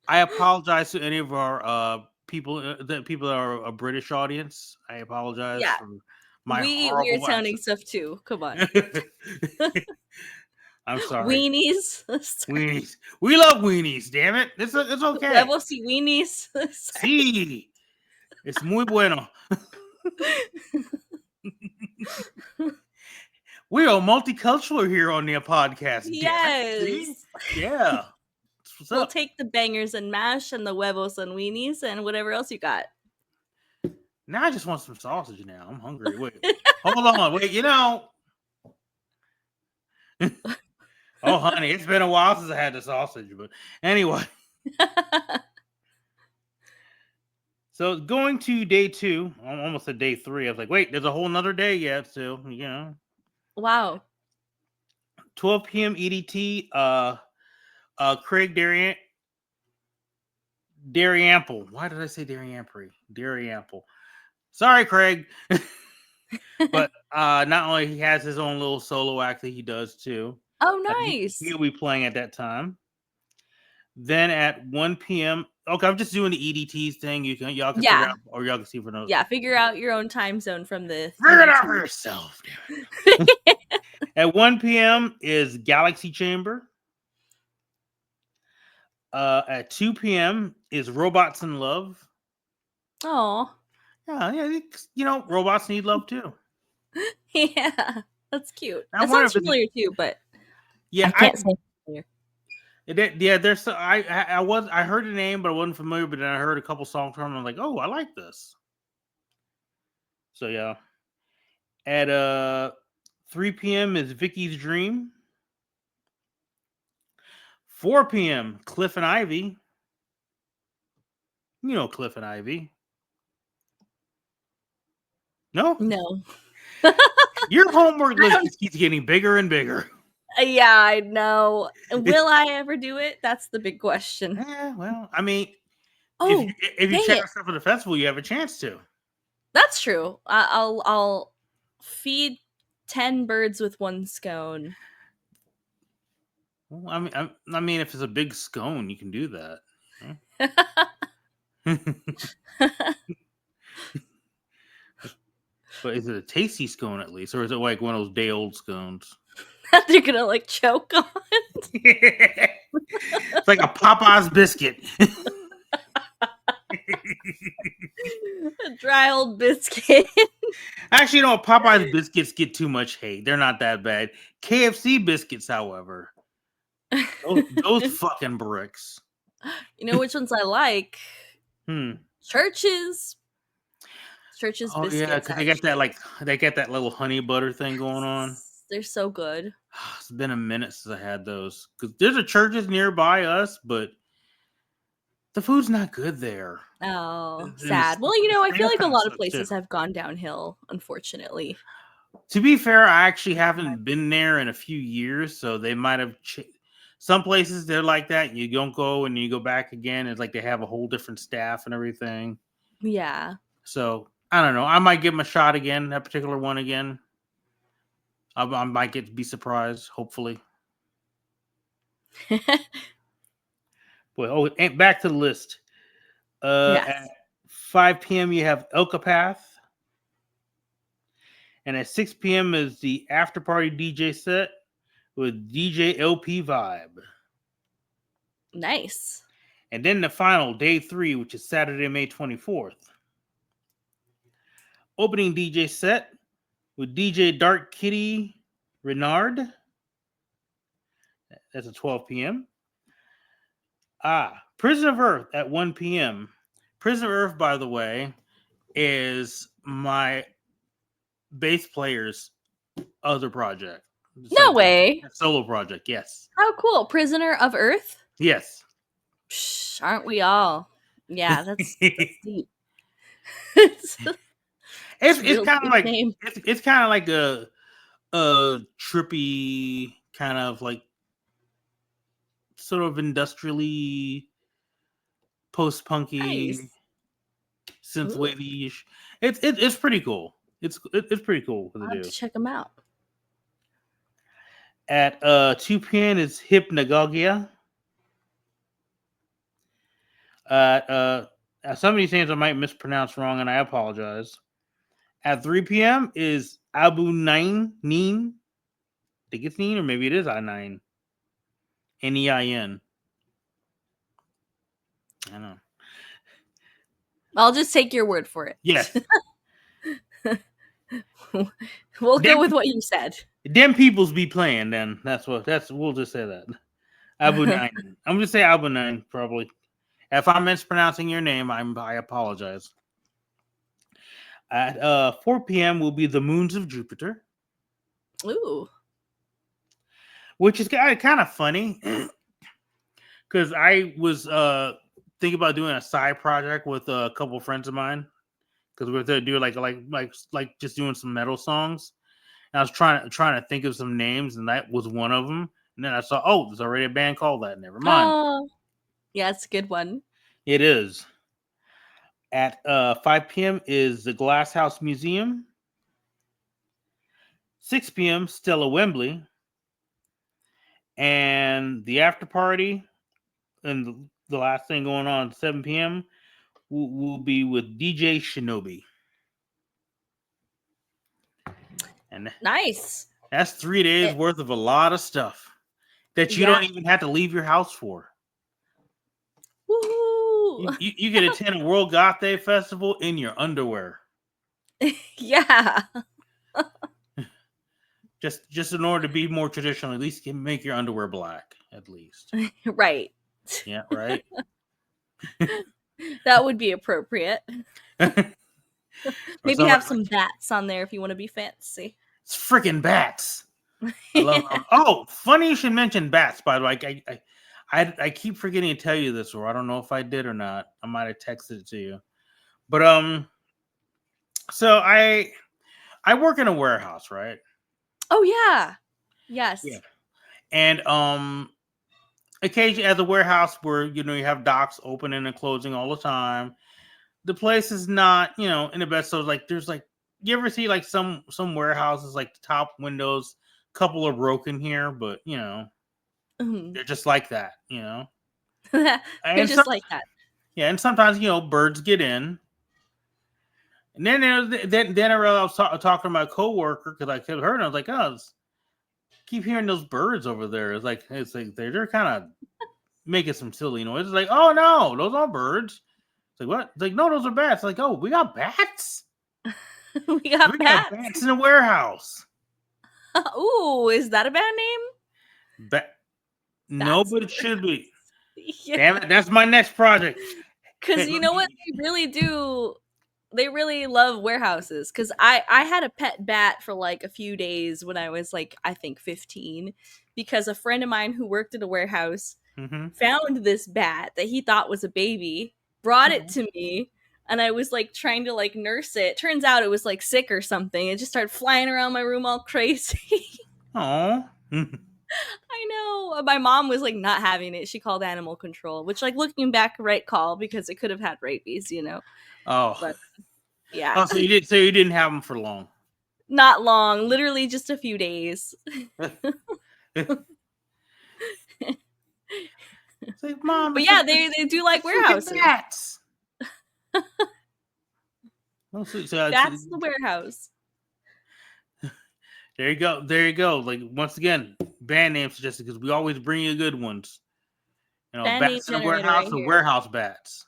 I apologize to any of our people that are a British audience. I apologize Yeah. for my We eat horrible weird sounding accent. stuff too. Come on. I'm sorry. Weenies. Weenies. We love weenies, damn it. It's okay. Huevos y weenies. Sí. It's muy bueno. We are multicultural here on the podcast. Yes. Yeah. We'll take the bangers and mash and the huevos and weenies and whatever else you got. Now I just want some sausage now. I'm hungry. Wait. Hold on. Wait, Oh, honey, it's been a while since I had the sausage. But anyway. So going to day 2, almost at day 3, I was like, wait, there's a whole nother day yet. So, Wow. 12 p.m. EDT, Craig Darriample. Why did I say Darriample? Sorry, Craig. But not only he has his own little solo act that he does too. Oh, nice. He'll be playing at that time. Then at 1 p.m. Okay, I'm just doing the EDTs thing. Y'all can figure out, or y'all can see for those. Yeah, figure out your own time zone from the. Figure it out for yourself. At 1 p.m. is Galaxy Chamber. At 2 p.m. is Robots in Love. Oh. Yeah, robots need love too. Yeah, that's cute. I That sounds familiar too, but yeah, I can't say familiar. There's I heard the name, but I wasn't familiar. But then I heard a couple songs from him. I'm like, oh, I like this. So yeah. At 3 p.m. is Vicky's Dream. 4 p.m. Cliff and Ivy. You know Cliff and Ivy. No? No. Your homework list keeps getting bigger and bigger. Yeah, I know. Will I ever do it? That's the big question. Yeah, well, I mean, Oh, if you dang check it. us out for the festival, you have a chance to. That's true. I'll feed 10 birds with one scone. Well, I mean, if it's a big scone, you can do that. But is it a tasty scone at least, or is it like one of those day-old scones? That you're gonna like choke on. It's like a Popeye's biscuit. A dry old biscuit. Actually, Popeye's biscuits get too much hate. They're not that bad. KFC biscuits, however, those fucking bricks. You know which ones I like? Hmm. Churches. Churches Oh yeah, biscuits, because they got that actually. they got that little honey butter thing going on. They're so good. It's been a minute since I had those. Because there's a churches nearby us, but the food's not good there. Oh, And sad. Well, the I feel staff like a kind of lot of sucks too. places have gone downhill, unfortunately. To be fair, I actually haven't been there in a few years, so they might have. Some places they're like that. You don't go and you go back again. It's like they have a whole different staff and everything. Yeah. So I don't know. I might give them a shot again. That particular one again. I might get to be surprised. Hopefully. Boy, and back to the list. Yes. At 5 p.m. you have Elkapath, and at 6 p.m. is the after party DJ set with DJ LP Vibe. Nice. And then the final, day 3, which is Saturday, May 24th. Opening DJ set with DJ Dark Kitty Renard. That's at 12 p.m. Prison of Earth at 1 p.m. Prison of Earth, by the way, is my bass player's other project. No way. Solo project, yes. How cool. Prisoner of Earth? Yes. Psh, aren't we all? Yeah, that's deep. It's It's kind of deep like name. it's kind of like a trippy kind of like sort of industrially post-punky Nice. synth Ooh. wavy-ish. It's pretty cool. It's pretty cool I'll what they have do. to check them out. At 2 p.m. is Hypnagogia. Some of these names I might mispronounce wrong, and I apologize. At 3 p.m. is Abu Nine. I think it's Neen, or maybe it is I9. Nein. I don't know. I'll just take your word for it. Yes. We'll go with what you said. Them peoples be playing then. We'll just say that. Abu Nine. I'm gonna say Abu Nine, probably. If I'm mispronouncing your name, I apologize. At 4 p.m. will be the Moons of Jupiter. Ooh. Which is kind of funny. Because I was thinking about doing a side project with a couple of friends of mine. Because we were going to do like just doing some metal songs. And I was trying to think of some names, and that was one of them. And then I saw, there's already a band called that. Never mind. Oh, yeah, it's a good one. It is. At 5 p.m. is the Glass House Museum. 6 p.m. Stella Wembley. And the after party and the last thing going on at 7 p.m. will be with DJ Shinobi. And nice. That's 3 days worth of a lot of stuff that you don't even have to leave your house for. Woohoo! You can attend a World Goth Day Festival in your underwear. Yeah. Just in order to be more traditional, at least you can make your underwear black, at least. Right. Yeah, right. That would be appropriate. Maybe have some bats on there if you want to be fancy. It's freaking bats. I love them. Oh, funny you should mention bats, by the way. I keep forgetting to tell you this, or I don't know if I did or not. I might have texted it to you. But so I work in a warehouse, right? Oh yeah. Yes. Yeah. And occasionally at the warehouse where you have docks opening and closing all the time, the place is not, in the best. So like there's like, you ever see like some warehouses, like the top windows, couple are broken here, but they're just like that, They're just like that. Yeah, and sometimes birds get in. And then I was talking to my coworker because I kept hearing. I was like, keep hearing those birds over there. It's like they're kind of making some silly noise. It's like, oh no, those aren't birds. It's like, what? It's like, no, those are bats. It's like, oh, we got bats. we got bats in a warehouse. Ooh, is that a bad name? No, but it should be. Damn it, that's my next project. Because you know what they really do? They really love warehouses. Because I had a pet bat for like a few days when I was like, I think 15, because a friend of mine who worked at a warehouse found this bat that he thought was a baby, brought it to me, and I was like trying to like nurse it. Turns out it was like sick or something. It just started flying around my room all crazy. Oh. I know. My mom was like not having it. She called animal control, which like looking back, right call, because it could have had rabies, you know. Oh. But yeah. Oh, so you didn't have them for long. Not long, literally just a few days. It's like, Mom, But yeah, they do like warehouses. Bats. Oh, so That's the warehouse. There you go. There you go. Like, once again, band name suggested, because we always bring you good ones. You know, Band bats in the name generator warehouse right or here. warehouse bats.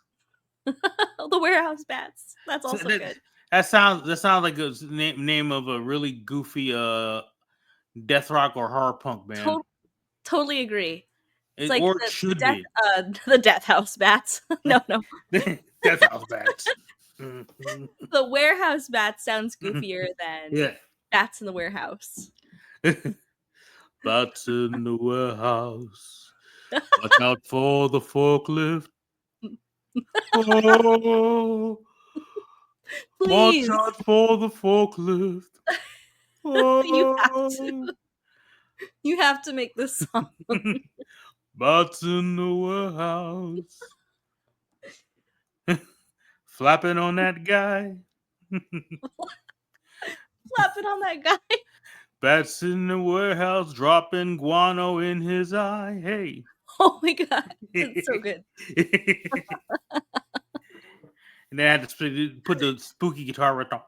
The warehouse bats. That's also good. That sounds like a name of a really goofy death rock or horror punk band. Totally agree. It's like or it should be the Death House Bats. No. Death House Bats. The warehouse bats sounds goofier than bats in the warehouse. Bats in the warehouse. Watch out for the forklift. Oh, please. Watch out for the forklift. Oh. You have to make this song. Bats in the warehouse. Flapping on that guy. Flapping on that guy. Bats in the warehouse, dropping guano in his eye. Hey. Oh my god. It's so good. And then I had to put the spooky guitar right there.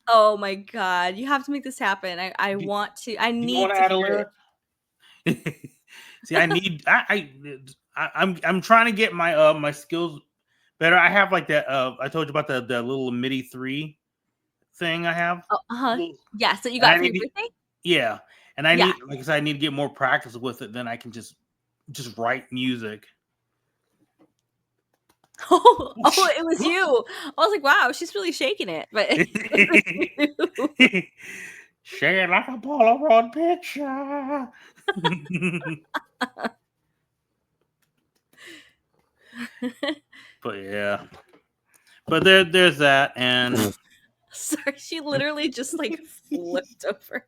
Oh my god. You have to make this happen. I want to. I need to add a hear lyric? See, I'm trying to get my my skills better. I have like that I told you about the little MIDI 3 thing I have. Yeah, so you got for your birthday? Yeah. And I need, like I said, I need to get more practice with it, then I can just write music. Oh, it was you. I was like, wow, she's really shaking it. But shake it like a Polaroid picture. But yeah. But there's that, and sorry, she literally just like flipped over.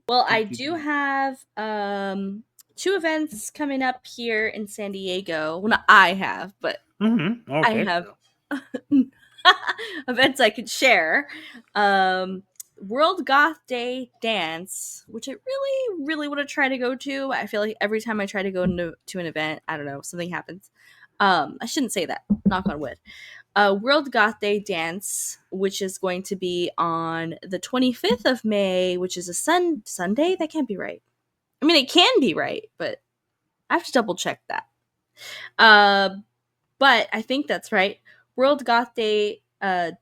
Well, I do have 2 events coming up here in San Diego. Well, not I have, but okay, I have events I could share. World Goth Day Dance, which I really, really want to try to go to. I feel like every time I try to go to an event, I don't know, something happens. I shouldn't say that. Knock on wood. World Goth Day Dance, which is going to be on the 25th of May, which is a Sunday? That can't be right. I mean, it can be right, but I have to double check that. But I think that's right. World Goth Day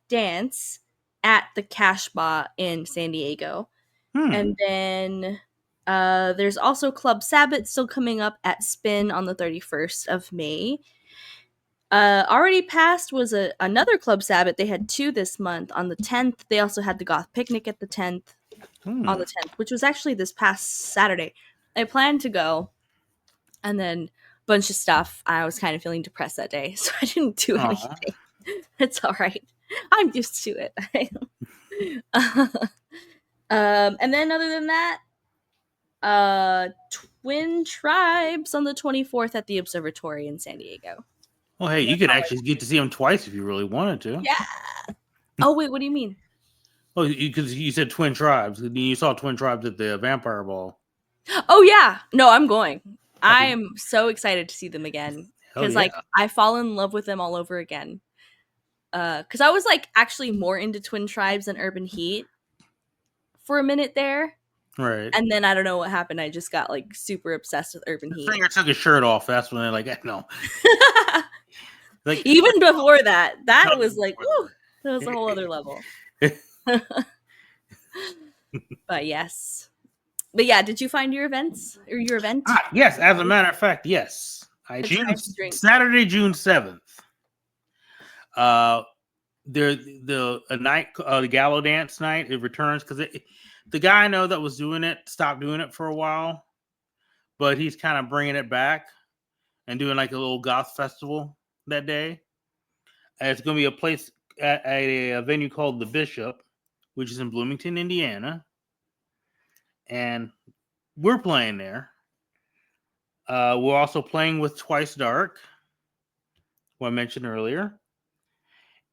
Dance at the Cashbot in San Diego. And then there's also Club Sabbath still coming up at Spin on the 31st of May. Already passed was another Club Sabbath. They had 2 this month. On the 10th, they also had the Goth Picnic at the 10th. On the 10th, which was actually this past Saturday. I planned to go, and then a bunch of stuff. I was kind of feeling depressed that day, so I didn't do anything. It's all right. I'm used to it. And then other than that, Twin Tribes on the 24th at the Observatory in San Diego. Well, hey, you could actually get to see them twice if you really wanted to. Yeah. Oh, wait, what do you mean? Oh, because you said Twin Tribes. You saw Twin Tribes at the Vampire Ball. Oh, yeah. No, I'm going. I am so excited to see them again. Because, like, I fall in love with them all over again. Because I was, like, actually more into Twin Tribes than Urban Heat for a minute there. Right. And then I don't know what happened. I just got, like, super obsessed with Urban Heat. Singer took his shirt off. That's when they're like, no. Like, even before that was like, woo, that was a whole other level. But yes, But yeah, did you find your events or your event? Yes, as a matter of fact, yes. The time to drink. Saturday, June 7th. A night, the Gallo Dance night, it returns because the guy I know that was doing it stopped doing it for a while, but he's kind of bringing it back and doing like a little goth festival that day. And it's going to be a place at a venue called The Bishop, which is in Bloomington, Indiana, and we're playing there. We're also playing with Twice Dark, who I mentioned earlier.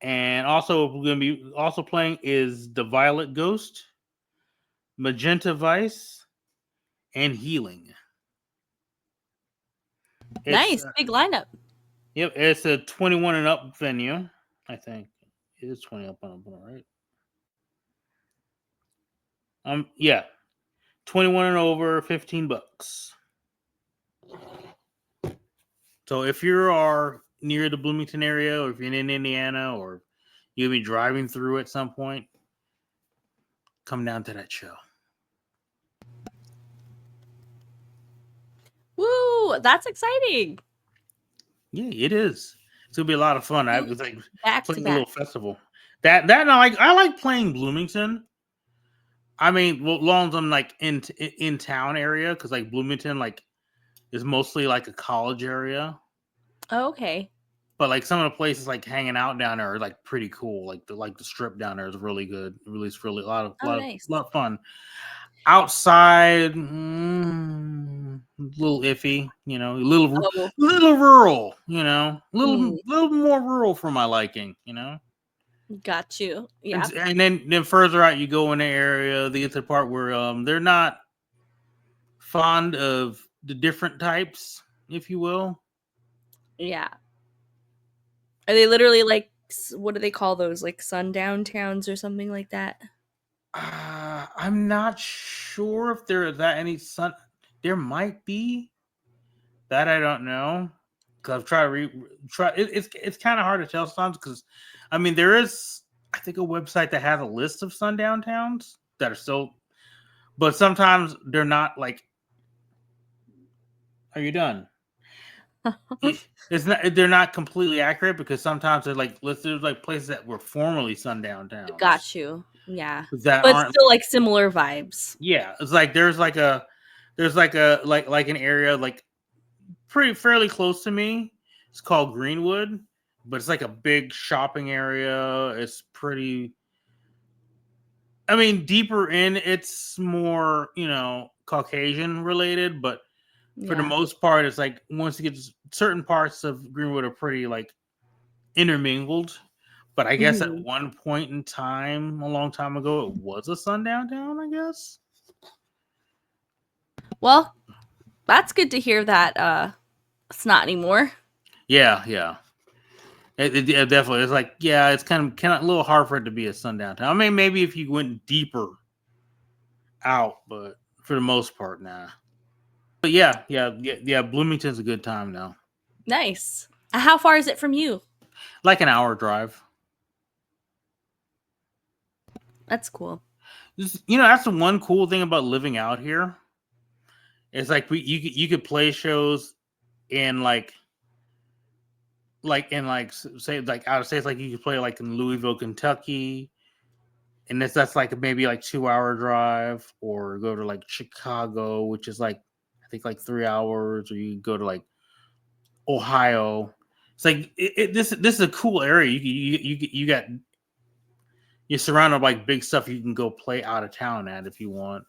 And also we're going to be also playing is The Violet Ghost, Magenta Vice, and Healing. Nice, big lineup. Yep, it's a 21 and up venue, I think. It is 20 up and up, right? Yeah. 21 and over, $15. So if you are near the Bloomington area, or if you're in Indiana, or you'll be driving through at some point, come down to that show. Woo, that's exciting. Yeah, it is. It's gonna be a lot of fun. I was like back playing to a little festival. That I like playing Bloomington. I mean, well, long as I'm like in town area, because like Bloomington like is mostly like a college area. Oh, okay. But like some of the places like hanging out down there are like pretty cool. Like the strip down there is really good. It's really a lot of fun. Outside, a little iffy, a little rural, a little more rural for my liking, Got you. Yeah. And then further out you go in the area, they get to the part where they're not fond of the different types, if you will. Yeah. Are they literally like, what do they call those? Like sundown towns or something like that? I'm not sure if there is that any sun. There might be. That I don't know. Because I've tried to try. It's kind of hard to tell sometimes because, I mean, there is, I think, a website that has a list of sundown towns that are still, but sometimes they're not like. Are you done? They're not completely accurate because sometimes they're like listed like places that were formerly sundown towns. Got you. Yeah, but still like similar vibes. Yeah, it's like there's like an area like fairly close to me. It's called Greenwood, but it's like a big shopping area. It's pretty. I mean, deeper in, it's more Caucasian related, but for the most part, it's like once you get to certain parts of Greenwood are pretty like intermingled. But I guess at one point in time, a long time ago, it was a sundown town, I guess. Well, that's good to hear that it's not anymore. Yeah. It definitely is like, yeah, it's kind of a little hard for it to be a sundown town. I mean, maybe if you went deeper out, but for the most part, nah. But yeah, Bloomington's a good time now. Nice. How far is it from you? Like an hour drive. That's cool. That's the one cool thing about living out here. It's like you could play shows in say like out of state, like you could play like in Louisville, Kentucky, and that's like maybe like 2-hour drive, or go to like Chicago, which is like I think like 3 hours, or you go to like Ohio. It's like this is a cool area. You're surrounded by like big stuff you can go play out of town at if you want.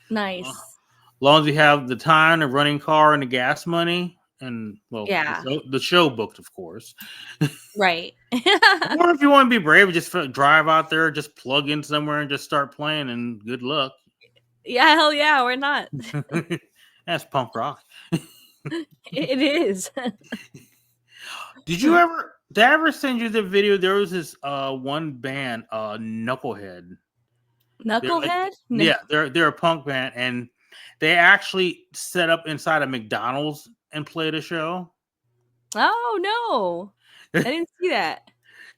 Nice. As long as you have the time, the running car, and the gas money, and the show booked, of course. Right. Or if you want to be brave, just drive out there, just plug in somewhere, and just start playing, and good luck. Yeah, hell yeah, we're not. That's punk rock. It is. Did I ever send you the video? There was this one band, Knucklehead. Knucklehead? They're a punk band, and they actually set up inside a McDonald's and played a show. Oh no, I didn't see that.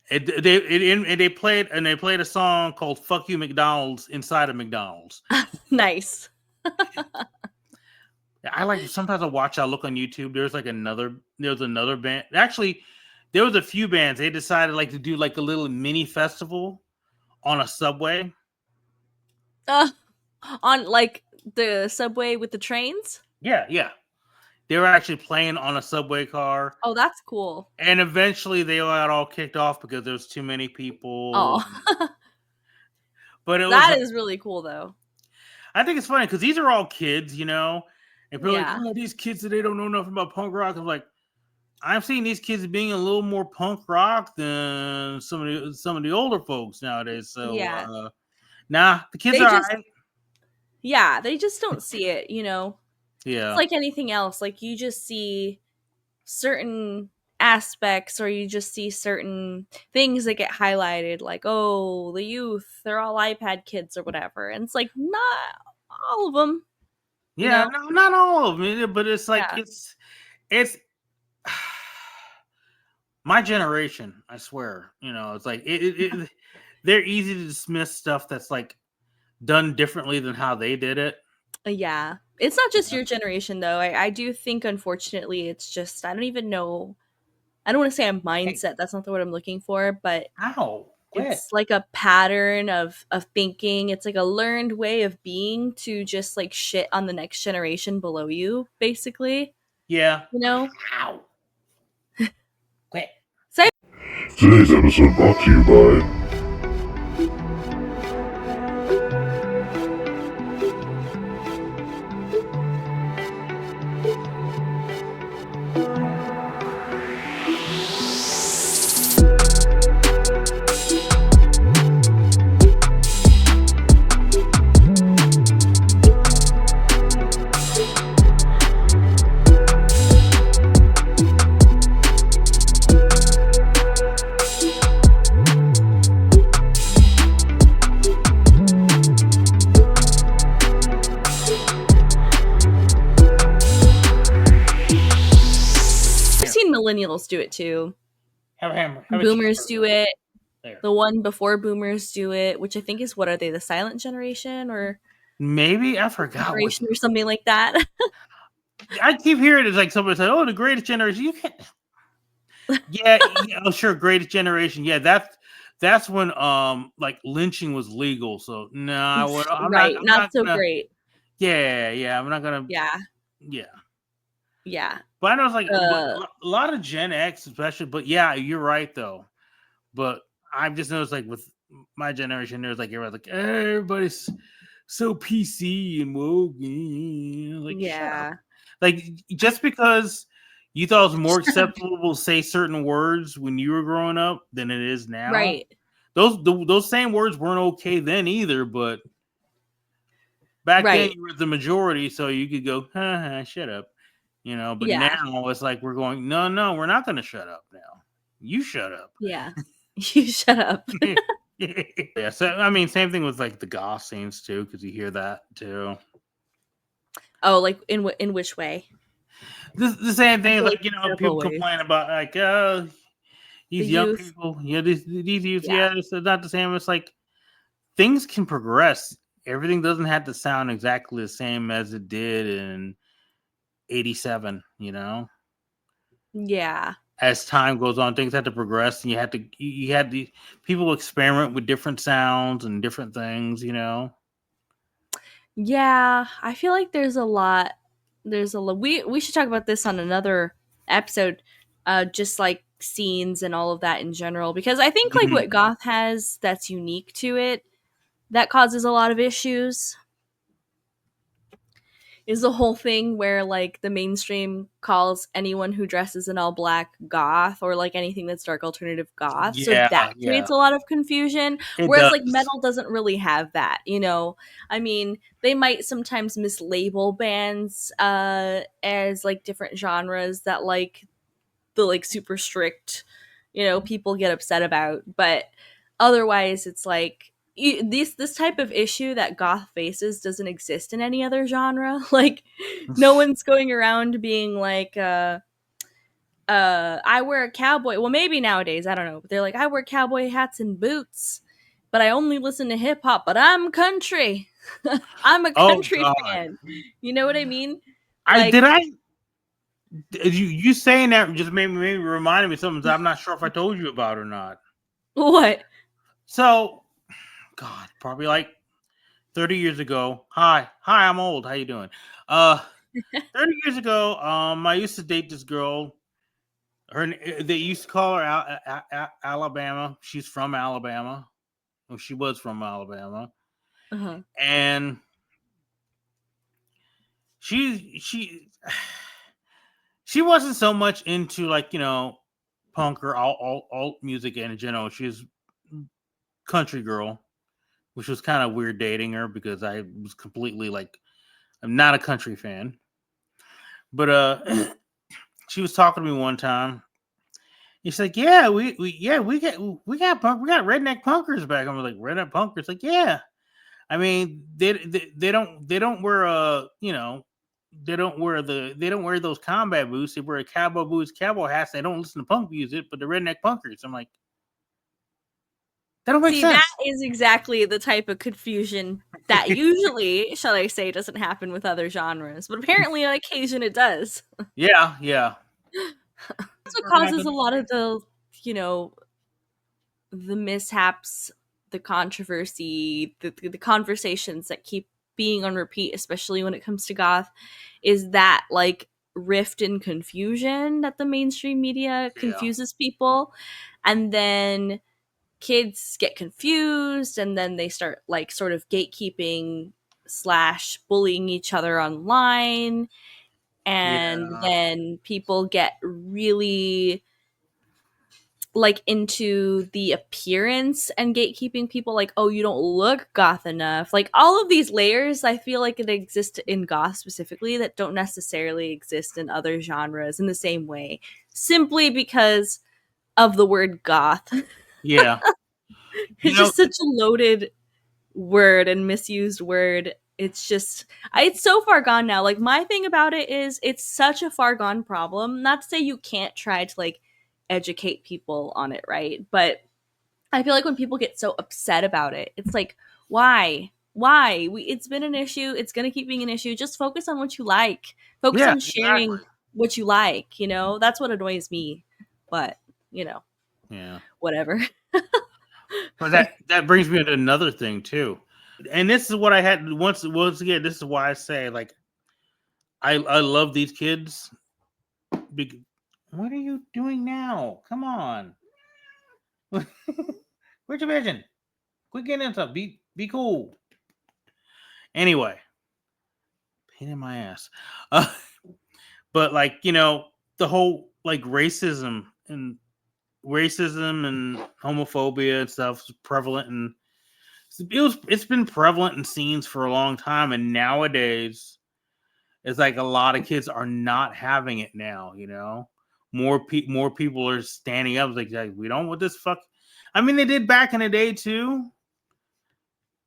They played a song called "Fuck You McDonald's" inside of McDonald's. Nice. I like sometimes I watch. I look on YouTube. There's another band. Actually, there was a few bands. They decided like to do like a little mini festival on a subway. On like the subway with the trains. Yeah. They were actually playing on a subway car. Oh, that's cool. And eventually they got all kicked off because there was too many people. Oh, But that is really cool though. I think it's funny because these are all kids, you know. And people are Yeah. like, oh, these kids they don't know nothing about punk rock. I'm like, I'm seeing these kids being a little more punk rock than some of the older folks nowadays. So Yeah. nah, the kids They are just- alright. Yeah, they just don't see it, you know. Yeah. It's like anything else. Like you just see certain aspects or you just see certain things that get highlighted, like, oh, the youth, they're all iPad kids or whatever. And it's like, not all of them. Yeah, You know? no, not all of them, but it's like Yeah. it's my generation, I swear. You know, it's like they're easy to dismiss stuff that's like done differently than how they did it. Yeah. It's not just your generation, though. I do think, unfortunately, it's just, I don't even know. I don't want to say a mindset. That's not the word I'm looking for, but Ow. Quit. it's like a pattern of thinking. It's like a learned way of being to just like shit on the next generation below you, basically. Yeah. You know? Ow. Quit. Today's episode brought to you by I've seen millennials do it too. Have a hammer. Boomers do it. There. The one before boomers do it, which I think is, what are they, the silent generation or Maybe I forgot. generation or something like that? I keep hearing it's like somebody said, "Oh, the greatest generation." You can't. Yeah, oh, sure, greatest generation. Yeah, that's when like lynching was legal. So no, I'm right, not so gonna, great. Yeah, I'm not gonna. Yeah. But I know it's like a lot of Gen X, especially. But yeah, you're right though. But I've just noticed like with my generation, there's like everybody's so PC and woke. Like shut up. Like just because you thought it was more acceptable to say certain words when you were growing up than it is now. Right. Those same words weren't okay then either, but back then you were the majority, so you could go, shut up. You know, but now it's like we're going, no, we're not gonna shut up now. You shut up. Yeah. You shut up. Yeah, so I mean, same thing with like the goth scenes too, because you hear that too. Oh, like in which way? The same thing, like, you know, people ways. complain about like, oh, these The young youth. people, these youth, it's not the same. It's like things can progress. Everything doesn't have to sound exactly the same as it did in '87. You know. Yeah. As time goes on, things had to progress, and you had the people experiment with different sounds and different things, you know. Yeah, I feel like there's a lot. We should talk about this on another episode, just like scenes and all of that in general, because I think like what goth has that's unique to it that causes a lot of issues is the whole thing where like the mainstream calls anyone who dresses in all black goth, or like anything that's dark alternative goth. So that creates a lot of confusion. Whereas like metal doesn't really have that, you know. I mean, they might sometimes mislabel bands as like different genres that like the like super strict, you know, people get upset about, but otherwise it's like this type of issue that goth faces doesn't exist in any other genre. Like no one's going around being like I wear a cowboy, well maybe nowadays, I don't know, but they're like, I wear cowboy hats and boots but I only listen to hip hop, but I'm country. I'm a Oh country God, fan. You know what I mean? I Like, did I. You saying that just maybe reminded me of something that I'm not sure if I told you about or not. what? So, God, probably like 30 years ago. Hi, I'm old. How you doing? 30 years ago, I used to date this girl. They used to call her Alabama. She's from Alabama. Well, she was from Alabama, Uh-huh. and she she wasn't so much into like punk or alt music in general. She's country girl, which was kind of weird dating her because I was completely like I'm not a country fan. But she was talking to me one time. He's like, "Yeah, we got redneck punkers back." I'm like, "Redneck punkers?" Like, "Yeah." I mean, they don't wear they don't wear those combat boots. They wear cowboy boots, cowboy hats. They don't listen to punk music, but the redneck punkers. I'm like, that don't make See, that sense. is exactly the type of confusion that usually, shall I say, doesn't happen with other genres, but apparently on occasion it does. Yeah, yeah. That's what causes a lot of the, you know, the mishaps, the controversy, the conversations that keep being on repeat, especially when it comes to goth, is that like rift and confusion that the mainstream media Yeah. confuses people, and then kids get confused, and then they start like sort of gatekeeping slash bullying each other online, and Yeah. then people get really like into the appearance and gatekeeping people, like, oh, you don't look goth enough. Like all of these layers, I feel like it exists in goth specifically that don't necessarily exist in other genres in the same way, simply because of the word goth. Yeah. You It's know, just such a loaded word and misused word. It's just it's so far gone now. Like my thing about it is it's such a far gone problem. Not to say you can't try to like educate people on it, right? But I feel like when people get so upset about it, it's like, why? Why? It's been an issue. It's going to keep being an issue. Just focus on what you like. Focus yeah, on exactly. sharing what you like, you know? That's what annoys me. But, you know, Yeah. whatever. But that brings me to another thing too. And this is what I had once again, this is why I say like I love these kids. What are you doing now? Come on. Where's your vision? Quit getting into stuff. Be cool. Anyway, pain in my ass. Uh, but like the whole like racism and homophobia and stuff is prevalent, and it's been prevalent in scenes for a long time, and nowadays it's like a lot of kids are not having it now. More people are standing up. It's like we don't want this fuck. I mean, they did back in the day too,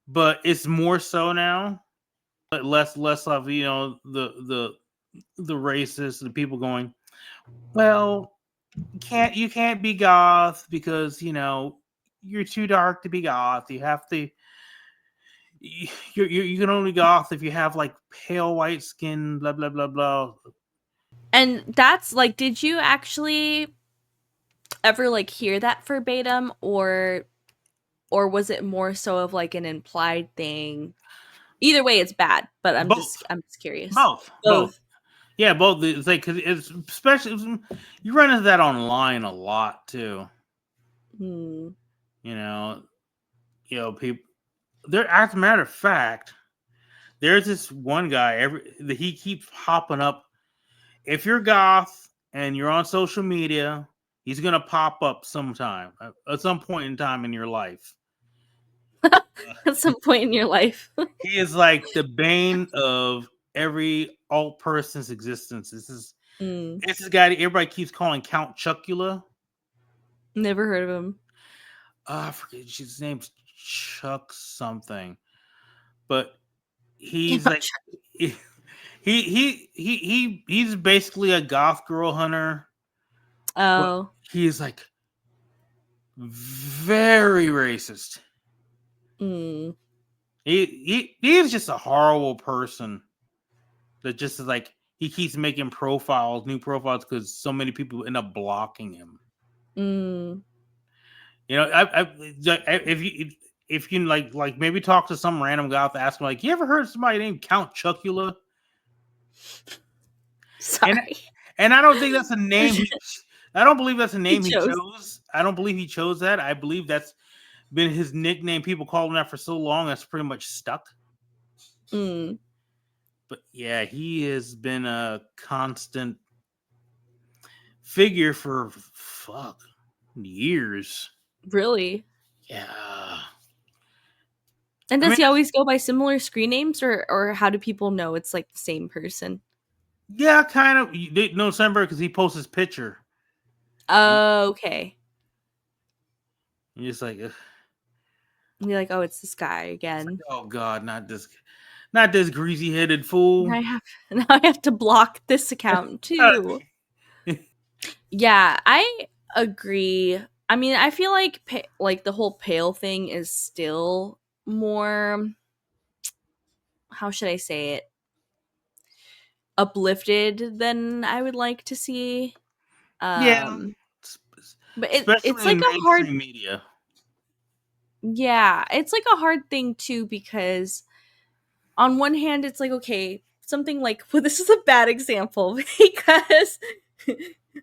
but it's more so now. But less of the racists, the people going, well, you can't be goth because you're too dark to be goth. You have to you can only goth if you have like pale white skin, blah blah blah blah. And that's like, did you actually ever like hear that verbatim, or was it more so of like an implied thing? Either way it's bad, but Both, I'm just curious. both. Both. Yeah, both. It's like because it's especially you run into that online a lot too. Hmm. You know, people. There, as a matter of fact, there's this one guy. He keeps hopping up. If you're goth and you're on social media, he's gonna pop up sometime at some point in time in your life. At some point in your life. He is like the bane of every alt person's existence. Mm, It's this guy that everybody keeps calling Count Chuckula. never heard of him. I forget his name's Chuck something, but he's like he's basically a goth girl hunter, but Oh. he's like very racist. Mm. He is just a horrible person. That just is like he keeps making new profiles, because so many people end up blocking him. Mm. You know, if you can like maybe talk to some random goth, ask him like, you ever heard of somebody named Count Chocula? Sorry. And I don't think that's a name. I don't believe that's a name he chose. chose. I don't believe he chose that. I believe that's been his nickname. People call him that for so long, that's pretty much stuck. Mm. But yeah, he has been a constant figure for years. Really? Yeah. And does he always go by similar screen names, or how do people know it's like the same person? Yeah, kind of. You didn't know December because he posts his picture. Okay. And you're just like, ugh. And you're like, oh, it's this guy again. Like, oh God, not this greasy headed fool. Now I have to block this account too. Yeah, I agree. I mean, I feel like the whole pale thing is still more, how should I say it, uplifted than I would like to see. Yeah, But especially it's like in a hard, mainstream media. yeah, it's like a hard thing too, because on one hand it's like, okay, something like, well, this is a bad example because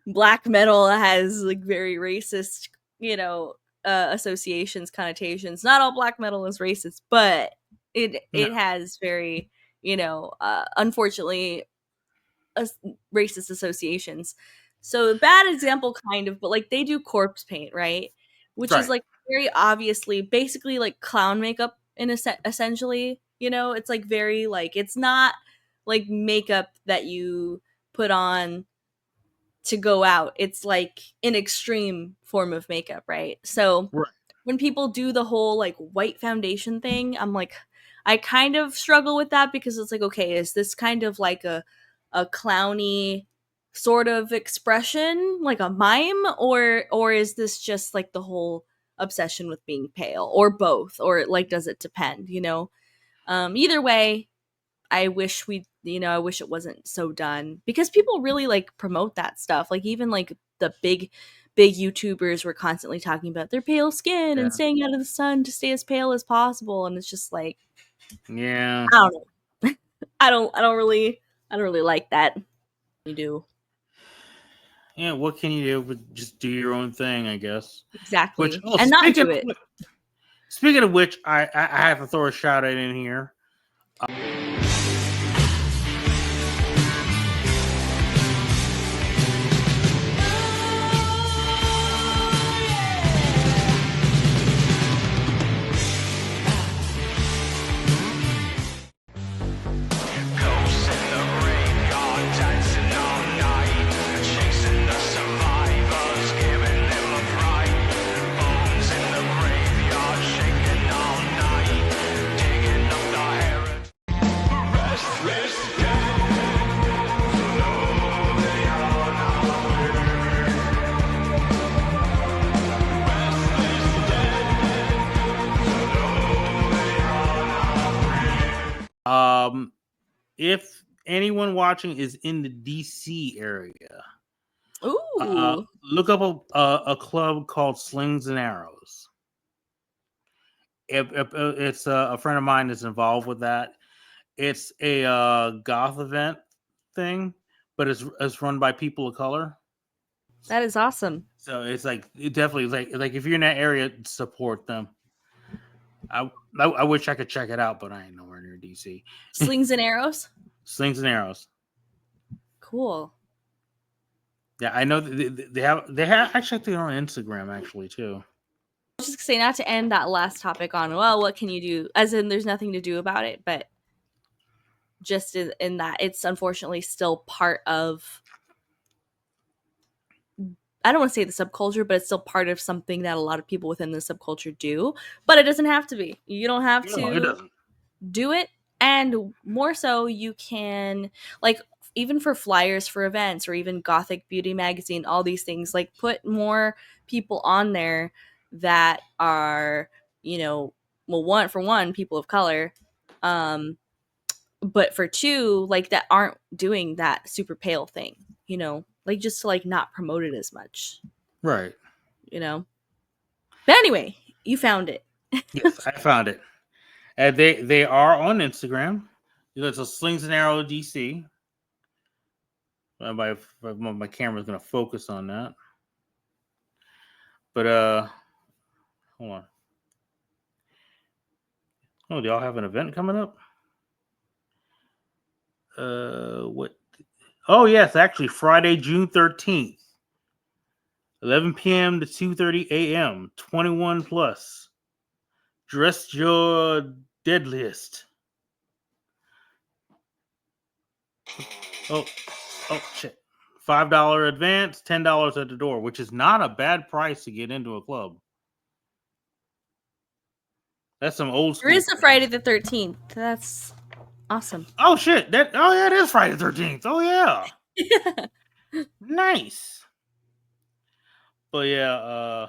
black metal has like very racist, associations, connotations. Not all black metal is racist, but it has very, unfortunately, racist associations. So bad example, kind of, but like they do corpse paint, right? Which is like very obviously, basically like clown makeup in essentially. It's like very like, it's not like makeup that you put on to go out. It's like an extreme form of makeup, right? So when people do the whole like white foundation thing, I'm like, I kind of struggle with that, because it's like, okay, is this kind of like a clowny sort of expression, like a mime, or is this just like the whole obsession with being pale, or both, or like does it depend? Either way, I wish I wish it wasn't so done, because people really like promote that stuff. Like even like the big YouTubers were constantly talking about their pale skin and staying out of the sun to stay as pale as possible, and it's just like, yeah, I don't know. I don't really like that. You do. Yeah, what can you do but just do your own thing, I guess. Exactly. And not do it. Speaking of which, I have to throw a shout out in here. If anyone watching is in the DC area, look up a club called Slings and Arrows. If it's a friend of mine is involved with that. It's a goth event thing, but it's run by people of color. That is awesome. So it's like, it definitely like if you're in that area, support them. I wish I could check it out, but I ain't nowhere near DC. Slings and Arrows. Slings and Arrows. Cool. Yeah, I know they have actually, they're on Instagram actually too. I was just gonna say, not to end that last topic on, well, what can you do? As in, there's nothing to do about it, but just in that it's unfortunately still part of, I don't want to say the subculture, but it's still part of something that a lot of people within the subculture do. But it doesn't have to be. You don't have to do it. And more so, you can, like, even for flyers for events, or even Gothic Beauty Magazine, all these things, like, put more people on there that are, for one, people of color, but for two, like that aren't doing that super pale thing, like just to like not promote it as much, Right. But anyway, you found it. Yes, I found it. They are on Instagram. It's a Slings and Arrow DC. My camera's gonna focus on that. But hold on. Oh, do y'all have an event coming up? What? Oh, yes, actually, Friday, June 13th, 11 p.m. to 2:30 a.m. 21 plus. Dress your deadliest. Oh, shit. $5 advance, $10 at the door, which is not a bad price to get into a club. That's some old school. There is a Friday the 13th. That's awesome. Oh, shit. It is Friday the 13th. Oh, yeah. Nice. But yeah,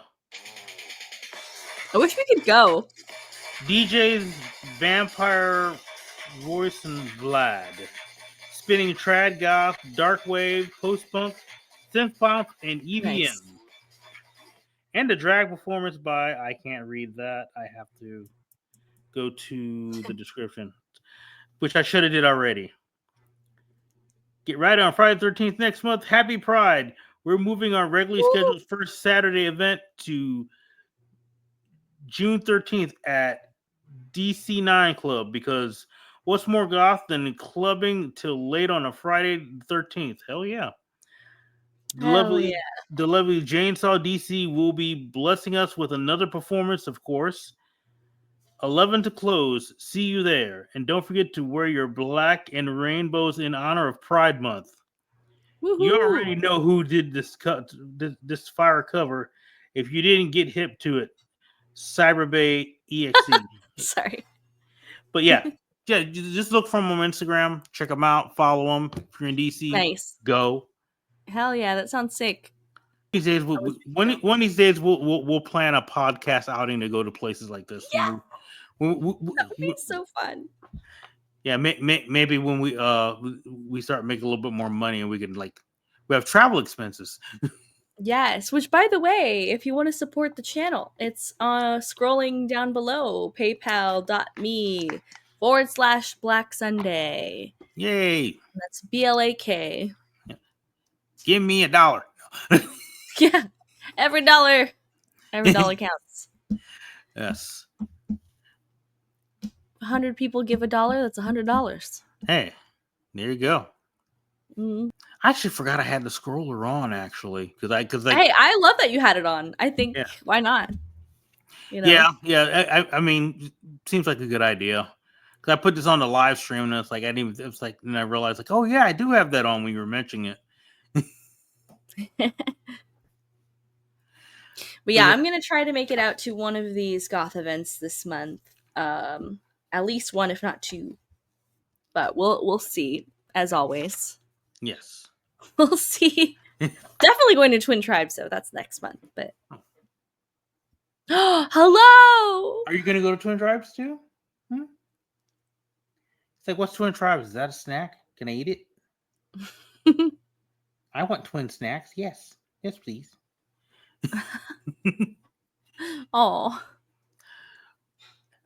I wish we could go. DJ's Vampire Voice and Vlad. Spinning trad goth, dark wave, post-punk, synth pop, and EVM. Nice. And a drag performance by, I can't read that. I have to go to the description, which I should have did already. Get right on Friday the 13th next month. Happy Pride. We're moving our regularly scheduled first Saturday event to June 13th at DC9 Club, because what's more goth than clubbing till late on a Friday the 13th? Hell yeah. The lovely Jane Saw DC will be blessing us with another performance, of course. 11 to close. See you there. And don't forget to wear your black and rainbows in honor of Pride Month. Woo-hoo. You already know who did this fire cover. If you didn't get hip to it, Cyberbay EXE. Sorry. But yeah, just look for them on Instagram. Check them out. Follow them. If you're in DC, Nice. Go. Hell yeah, that sounds sick. These days, one of these days, we'll plan a podcast outing to go to places like this. Yeah. That would be so fun. Yeah, maybe when we start making a little bit more money and we can we have travel expenses. Yes, which by the way, if you want to support the channel, it's scrolling down below, paypal.me/Black Sunday. Yay. That's BLAK. Yeah. Give me $1. Yeah, every dollar counts. Yes. 100 people give $1, that's $100. Hey, there you go. Mm-hmm. I actually forgot I had the scroller on, actually, because hey, I love that you had it on. I think why not? Yeah. I mean, seems like a good idea. Because I put this on the live stream, and it's like and I realized oh yeah, I do have that on when you were mentioning it. But yeah, I'm gonna try to make it out to one of these goth events this month. At least one, if not two. But we'll see, as always. Yes. We'll see. Definitely going to Twin Tribes, though. That's next month. But hello! Are you gonna go to Twin Tribes too? It's like, what's Twin Tribes? Is that a snack? Can I eat it? I want twin snacks. Yes, please. Oh.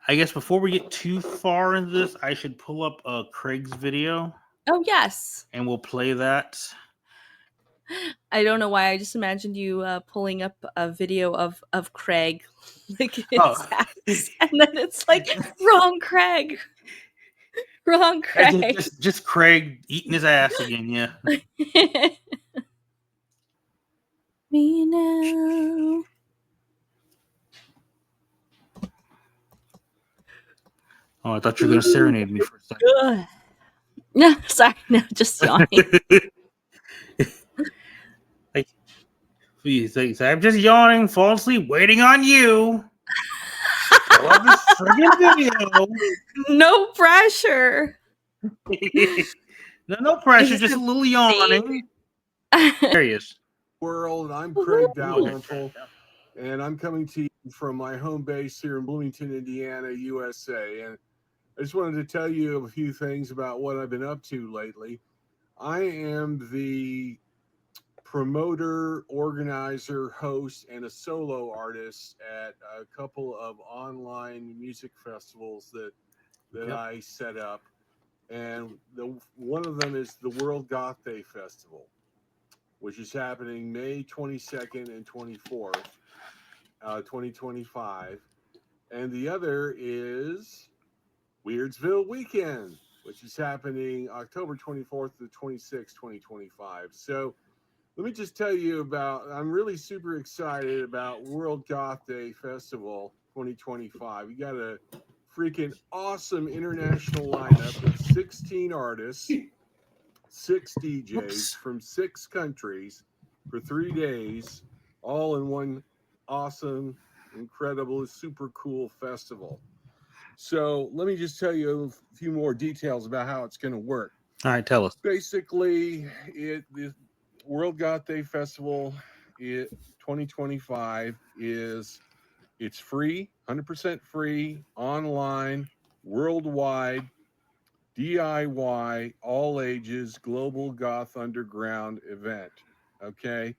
I guess before we get too far into this, I should pull up Craig's video. Oh, yes. And we'll play that. I don't know why. I just imagined you pulling up a video of Craig licking his ass. And then it's like, wrong Craig. Wrong Craig. Just Craig eating his ass again, yeah. Me now. Oh, I thought you were going to serenade me for a second. No, sorry. No, just yawning. I'm just yawning, falling asleep, waiting on you. I love this friggin' video. No pressure. No pressure, just a little yawning. There he is. World, I'm Craig Dalrymple. and I'm coming to you from my home base here in Bloomington, Indiana, USA. And I just wanted to tell you a few things about what I've been up to lately. I am the promoter, organizer, host, and a solo artist at a couple of online music festivals that Yep. I set up. And one of them is the World Goth Day Festival, which is happening May 22nd and 24th, 2025. And the other is Weirdsville Weekend, which is happening October 24th to 26th, 2025. So let me just tell you I'm really super excited about World Goth Day Festival 2025. We got a freaking awesome international lineup of 16 artists, 6 DJs Whoops. from 6 countries for 3 days, all in one awesome, incredible, super cool festival. So let me just tell you a few more details about how it's going to work. All right, tell us. Basically, the World Goth Day Festival 2025 it's free, 100% free, online, worldwide, DIY, all ages, global goth underground event. Okay.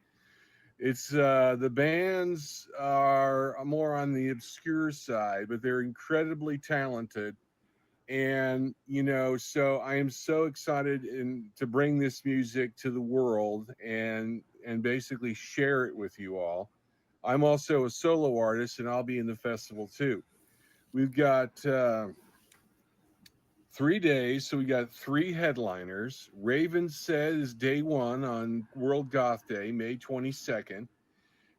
It's the bands are more on the obscure side, but they're incredibly talented. And so I am so excited to bring this music to the world and basically share it with you all. I'm also a solo artist, and I'll be in the festival too. We've got 3 days, so we got 3 headliners. Raven Said is day 1 on World Goth Day, May 22nd,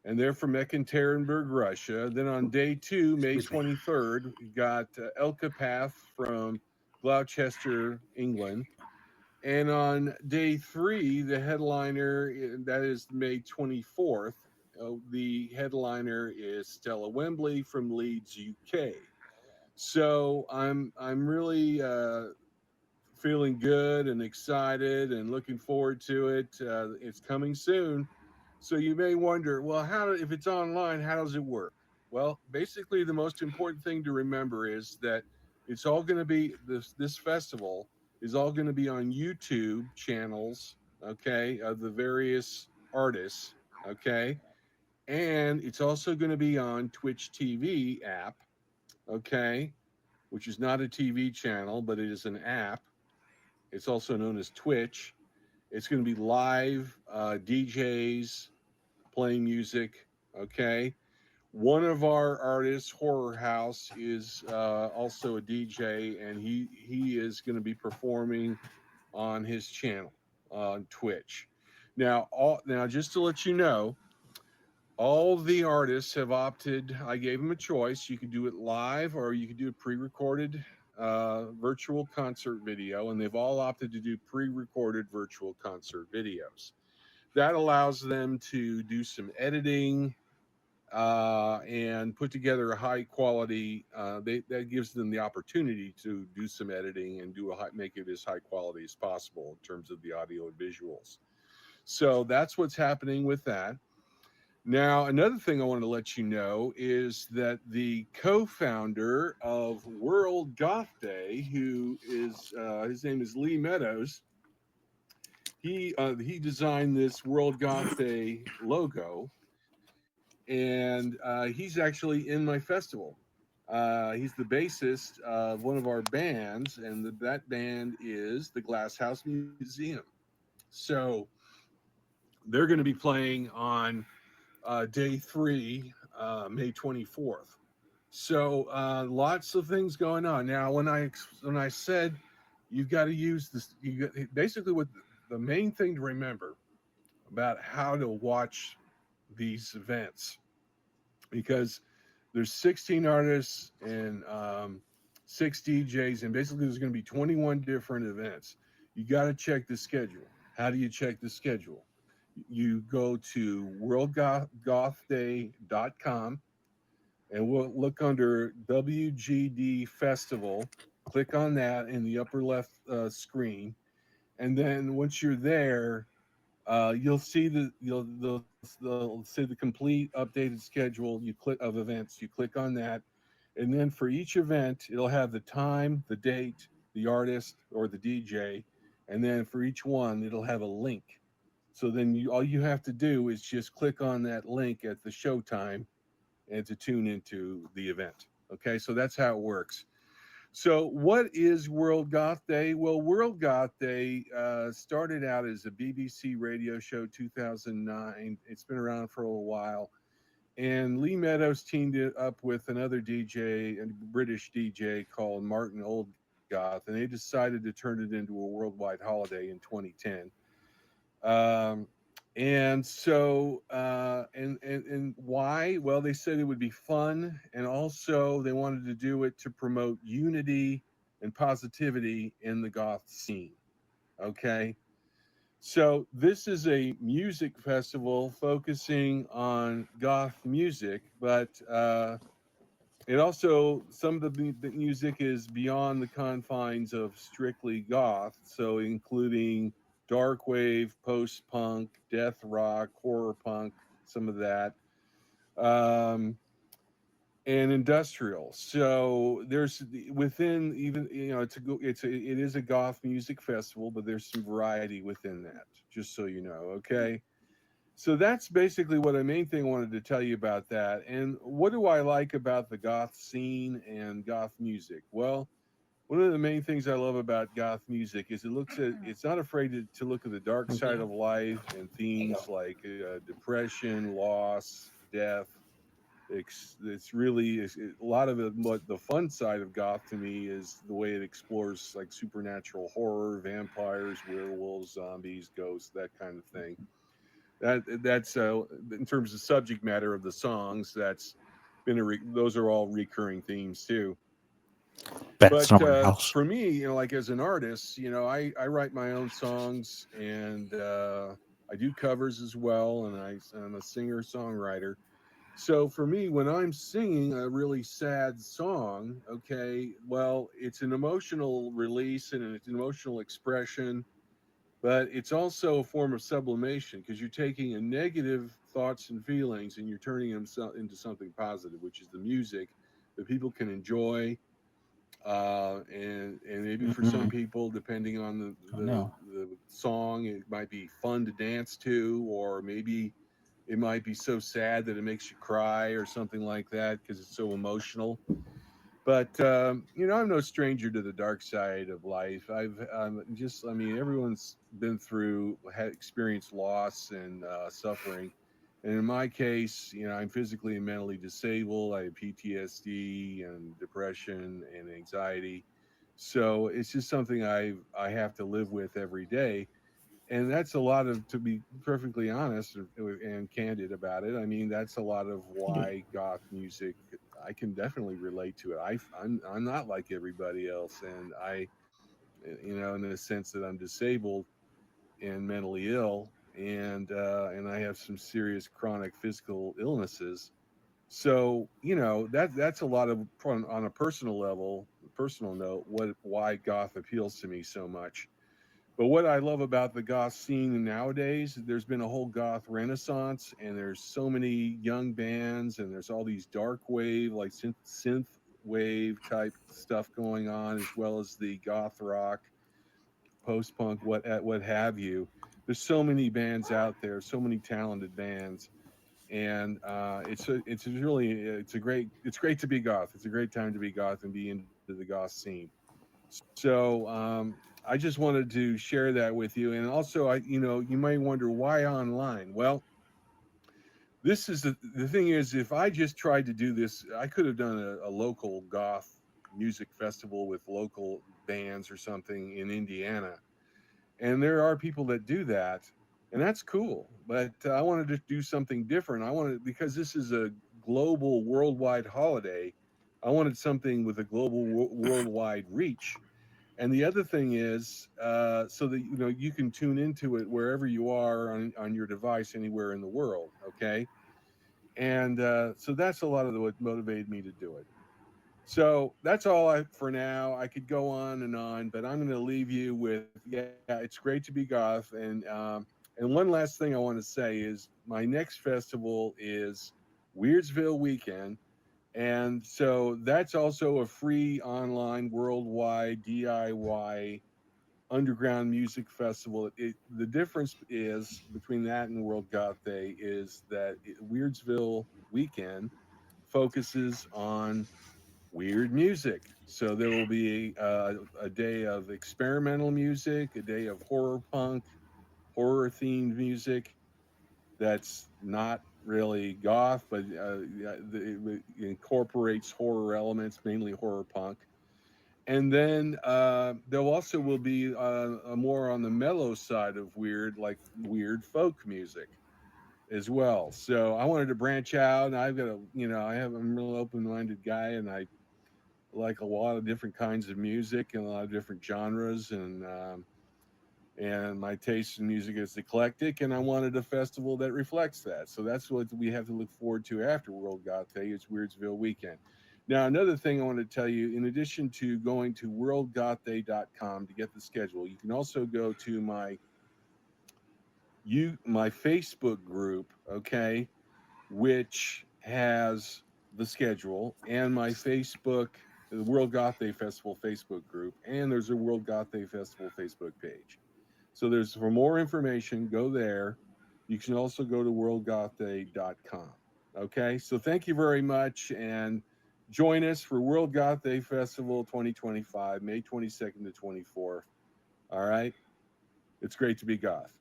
and they're from Ekaterinburg, Russia. Then on day 2, May Excuse me. 23rd, we got Elkapath from Gloucester, England. And on day 3, the headliner, that is May 24th, the headliner is Stella Wembley from Leeds, UK. So I'm really feeling good and excited and looking forward to it. It's coming soon. So you may wonder, well, if it's online, how does it work? Well, basically, the most important thing to remember is that it's all going to be this festival is all going to be on YouTube channels, okay, of the various artists, okay, and it's also going to be on Twitch TV app, okay, which is not a TV channel, but it is an app. It's also known as Twitch. It's going to be live DJs playing music. Okay. One of our artists, Horror House, is also a DJ, and he is going to be performing on his channel on Twitch. Now, just to let you know, all the artists have opted. I gave them a choice. You could do it live, or you could do a pre-recorded virtual concert video, and they've all opted to do pre-recorded virtual concert videos. That allows them to do some editing and put together a high quality. That gives them the opportunity to do some editing and make it as high quality as possible in terms of the audio and visuals. So that's what's happening with that. Now, another thing I want to let you know is that the co-founder of World Goth Day, who is his name is Lee Meadows, he designed this World Goth Day logo, and he's actually in my festival. He's the bassist of one of our bands, and that band is the Glass House Museum. So they're going to be playing on day 3, May 24th. So lots of things going on. Now, when I said you've got to use this, basically what the main thing to remember about how to watch these events, because there's 16 artists and 6 DJs, and basically there's going to be 21 different events. You got to check the schedule. How do you check the schedule? You go to worldgothday.com, and we'll look under WGD Festival. Click on that in the upper left screen, and then once you're there, You'll see they'll say the complete updated schedule. You click of events. You click on that, and then for each event, it'll have the time, the date, the artist or the DJ, and then for each one, it'll have a link. So then all you have to do is just click on that link at the show time and to tune into the event. Okay, so that's how it works. So, what is World Goth Day? Well, World Goth Day started out as a BBC radio show 2009. It's been around for a while. And Lee Meadows teamed it up with another DJ, a British DJ called Martin Oldgoth, and they decided to turn it into a worldwide holiday in 2010. Um, and why? Well, they said it would be fun, and also they wanted to do it to promote unity and positivity in the goth scene. Okay, so this is a music festival focusing on goth music, but it also some of the music is beyond the confines of strictly goth, so including dark wave, post punk, death rock, horror punk, some of that, um, and industrial. So there's within even it is a goth music festival, but there's some variety within that. Just so you know, okay. So that's basically what the main thing I wanted to tell you about that. And what do I like about the goth scene and goth music? Well, one of the main things I love about goth music is it's not afraid to look at the dark side of life and themes like depression, loss, death. It's really a lot of it. What the fun side of goth to me is the way it explores like supernatural horror, vampires, werewolves, zombies, ghosts, that kind of thing. That's in terms of subject matter of the songs. That's been those are all recurring themes too. Best But summer house. for me, like as an artist, I write my own songs and I do covers as well, and I'm a singer songwriter. So for me, when I'm singing a really sad song, okay, well, it's an emotional release and it's an emotional expression, but it's also a form of sublimation because you're taking a negative thoughts and feelings and you're turning them into something positive, which is the music that people can enjoy. And maybe for some people, depending on the song, it might be fun to dance to, or maybe it might be so sad that it makes you cry or something like that because it's so emotional. But I'm no stranger to the dark side of life. I mean, everyone's been through, had experienced loss and suffering. And in my case, I'm physically and mentally disabled. I have PTSD and depression and anxiety. So it's just something I have to live with every day, and that's a lot of, to be perfectly honest and candid about it, I mean, that's a lot of why goth music, I can definitely relate to it. I'm not like everybody else, and in the sense that I'm disabled and mentally ill, and I have some serious chronic physical illnesses. So that's a lot of, on a personal level, personal note, why goth appeals to me so much. But what I love about the goth scene nowadays, there's been a whole goth renaissance, and there's so many young bands, and there's all these dark wave, like synth wave type stuff going on, as well as the goth rock, post punk, what have you. There's so many bands out there, so many talented bands, and it's great to be goth. It's a great time to be goth and be into the goth scene. So I just wanted to share that with you. And also, you might wonder why online. Well, this is the thing is, if I just tried to do this, I could have done a local goth music festival with local bands or something in Indiana. And there are people that do that, and that's cool. But I wanted to do something different. I wanted, because this is a global, worldwide holiday, I wanted something with a global, worldwide reach. And the other thing is, so that you can tune into it wherever you are on your device, anywhere in the world. Okay, and so that's a lot of what motivated me to do it. So that's all I for now. I could go on and on, but I'm going to leave you with, yeah, it's great to be goth, and And one last thing I want to say is my next festival is Weirdsville Weekend. And so that's also a free online worldwide DIY underground music festival. The difference is between that and World Goth Day is that Weirdsville Weekend focuses on weird music. So there will be a day of experimental music, a day of horror punk, horror themed music that's not really goth, but it incorporates horror elements, mainly horror punk. And then there also will be a more on the mellow side of weird, like weird folk music as well. So I wanted to branch out, and I've got I'm a real open-minded guy, and I like a lot of different kinds of music and a lot of different genres, and my taste in music is eclectic, and I wanted a festival that reflects that. So that's what we have to look forward to after World Goth Day. It's Weirdsville Weekend. Now, another thing I want to tell you, in addition to going to worldgothday.com to get the schedule, you can also go to my Facebook group, okay, which has the schedule, and my Facebook, the World Goth Day Festival Facebook group, and there's a World Goth Day Festival Facebook page. So there's, for more information, go there. You can also go to worldgothday.com. Okay, so thank you very much, and join us for World Goth Day Festival 2025, May 22nd to 24th. All right, it's great to be goth.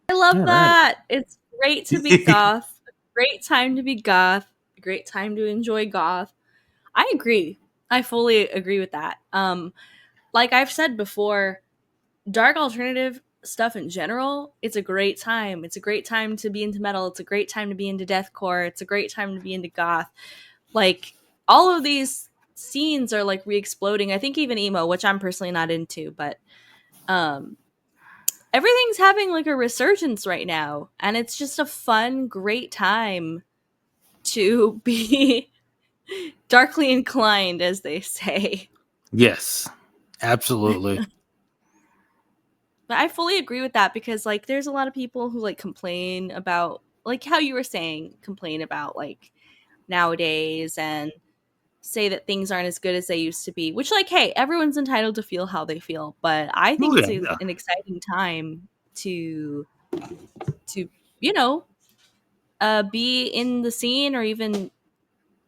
I love All right. that. It's great to be goth. Great time to be goth. Great time to enjoy goth. I agree. I fully agree with that. Like I've said before, dark alternative stuff in general, it's a great time. It's a great time to be into metal. It's a great time to be into deathcore. It's a great time to be into goth. Like all of these scenes are like re-exploding. I think even emo, which I'm personally not into, but everything's having like a resurgence right now, and it's just a fun, great time to be darkly inclined, as they say. Yes, absolutely. But I fully agree with that, because like there's a lot of people who like complain about, like how you were saying, complain about like nowadays and say that things aren't as good as they used to be, which, like, hey, everyone's entitled to feel how they feel, but I think it's Yeah. an exciting time to you know be in the scene, or even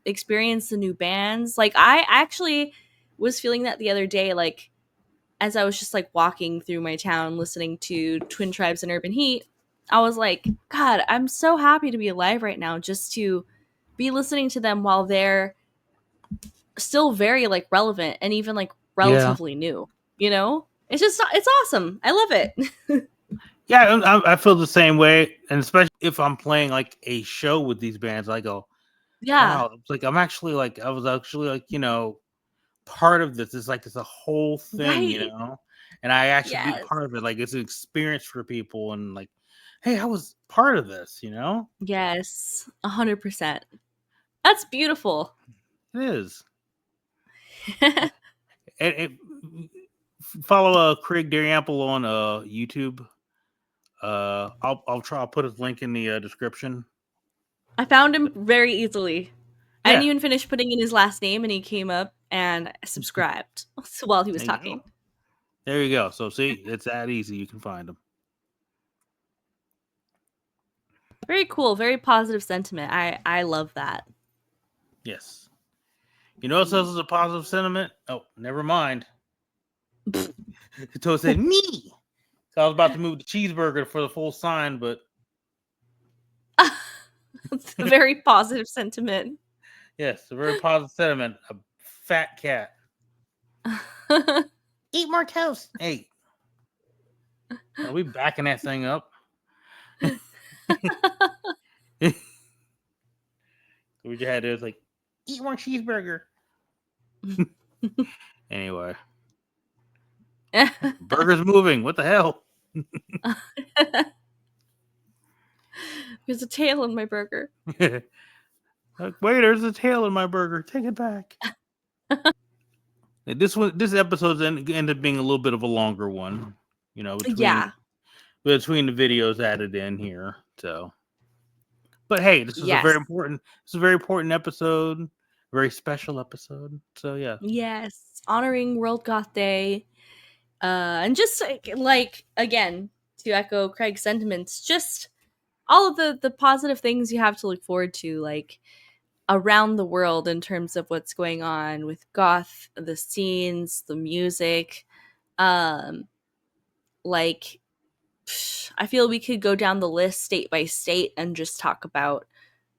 experience the new bands. Like I actually was feeling that the other day, like as I was just like walking through my town listening to Twin Tribes and Urban Heat. I was like, God, I'm so happy to be alive right now, just to be listening to them while they're still very like relevant and even like relatively new. It's just, it's awesome. I love it. Yeah, I feel the same way, and especially if I'm playing like a show with these bands, I go, Yeah. wow, it's like I was actually like, part of this. It's a whole thing, Right. and I actually be Yes. part of it. Like it's an experience for people, and like, hey, I was part of this, Yes. 100%. That's beautiful. It is. And follow Craig Dariample on YouTube. I'll put his link in the description. I found him very easily. I Yeah. didn't even finish putting in his last name, and he came up and subscribed while he was There you talking. go. There you go. So see, it's that easy. You can find him. Very cool. Very positive sentiment. I love that. Yes. You know what else is a positive sentiment? Oh, never mind. So it said me. So I was about to move the cheeseburger for the full sign, but It's a very positive sentiment. yes, a very positive sentiment. A fat cat. Eat more toast. Hey. Are we backing that thing up? We just had it like, eat more cheeseburger. Anyway. Burger's moving. What the hell? There's a tail in my burger. Like, wait, there's a tail in my burger. Take it back. This episode's ended up being a little bit of a longer one, between Yeah. between the videos added in here. So, but hey, this is a Yes. very important. It's a very important episode. Very special episode. So yeah. Yes. Honoring World Goth Day. And just like again, to echo Craig's sentiments, just all of the positive things you have to look forward to, like around the world in terms of what's going on with goth, the scenes, the music. Like I feel we could go down the list state by state and just talk about,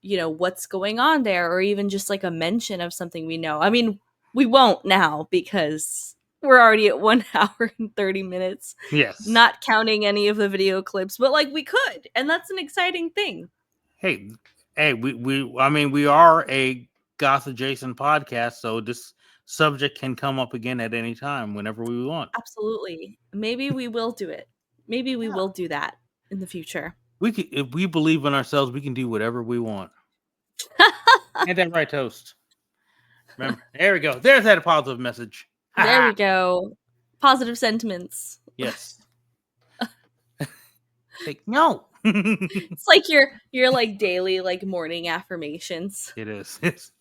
what's going on there, or even just like a mention of something we know. I mean, we won't now because we're already at 1 hour and 30 minutes, Yes. not counting any of the video clips, but like we could, and that's an exciting thing. Hey, we are a goth adjacent podcast, so this subject can come up again at any time, whenever we want. Absolutely. Maybe we will do it. Maybe we will do that in the future. If we believe in ourselves, we can do whatever we want. Ain't that right, Toast? Remember, there we go. There's that positive message. There we go. Positive sentiments. Yes. Like, no. It's like your like daily like morning affirmations. It is. It's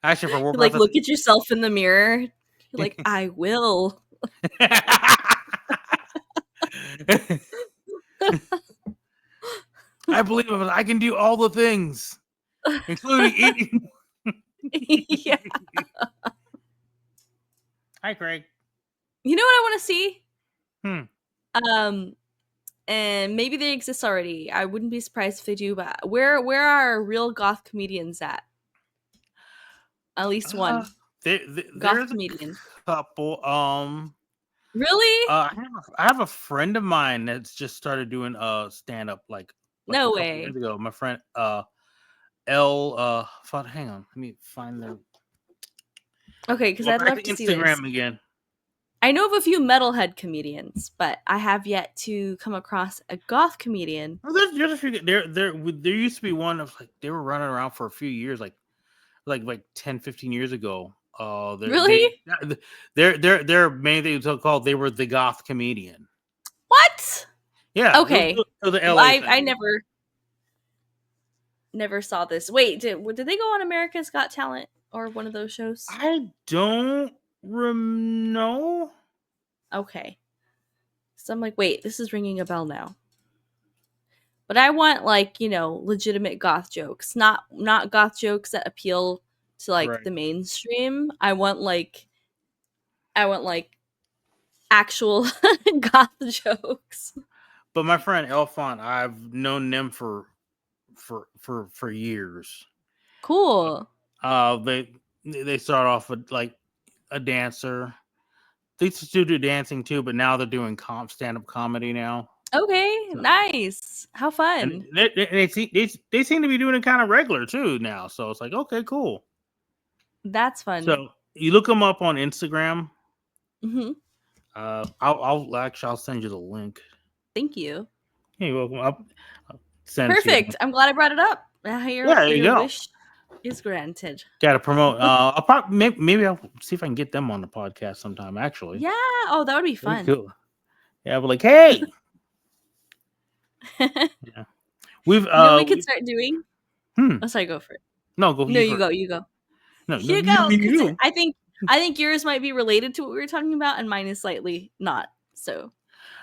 actually for You, work. like look at yourself in the mirror. You're like, I will. I believe I can do all the things, including eating. Yeah. Hi, Craig. You know what I want to see? Hmm. And maybe they exist already. I wouldn't be surprised if they do, but where are real goth comedians at? At least one. There's Goth comedian. a couple. Really? I have a friend of mine that's just started doing stand up like No a couple way. years ago. My friend hang on, let me find them. Okay, because I'd love to see Instagram this. again. I know of a few metalhead comedians, but I have yet to come across a goth comedian. Well, there's a few. There used to be one of like they were running around for a few years, like 10, 15 years ago. Really? Their main thing was called they were the goth comedian. What? Yeah. Okay. It was the LA I never saw this. Wait, did they go on America's Got Talent or one of those shows? I don't know. Okay. So I'm like, wait, this is ringing a bell now. But I want like, legitimate goth jokes, not goth jokes that appeal to like the mainstream. I want like actual goth jokes. But my friend Elfont, I've known them for years. Cool. They start off with like a dancer. They used to do dancing too, but now they're doing stand-up comedy now. Okay, nice. How fun. And they seem to be doing it kind of regular too now. So it's like, okay, cool. That's fun. So you look them up on Instagram. Mm-hmm. I'll send you the link. Thank you. Yeah, you're welcome. I'll send Perfect. it to you. I'm glad I brought it up. There you go. Wish is granted. Got to promote. I'll probably maybe I'll see if I can get them on the podcast sometime. Actually, yeah. Oh, that would be fun. Cool. Yeah, but like, hey, yeah, we've we could start doing. Oh, sorry, go for it. No, go. No, you go. You go. No, you go. You. I think yours might be related to what we were talking about, and mine is slightly not. So.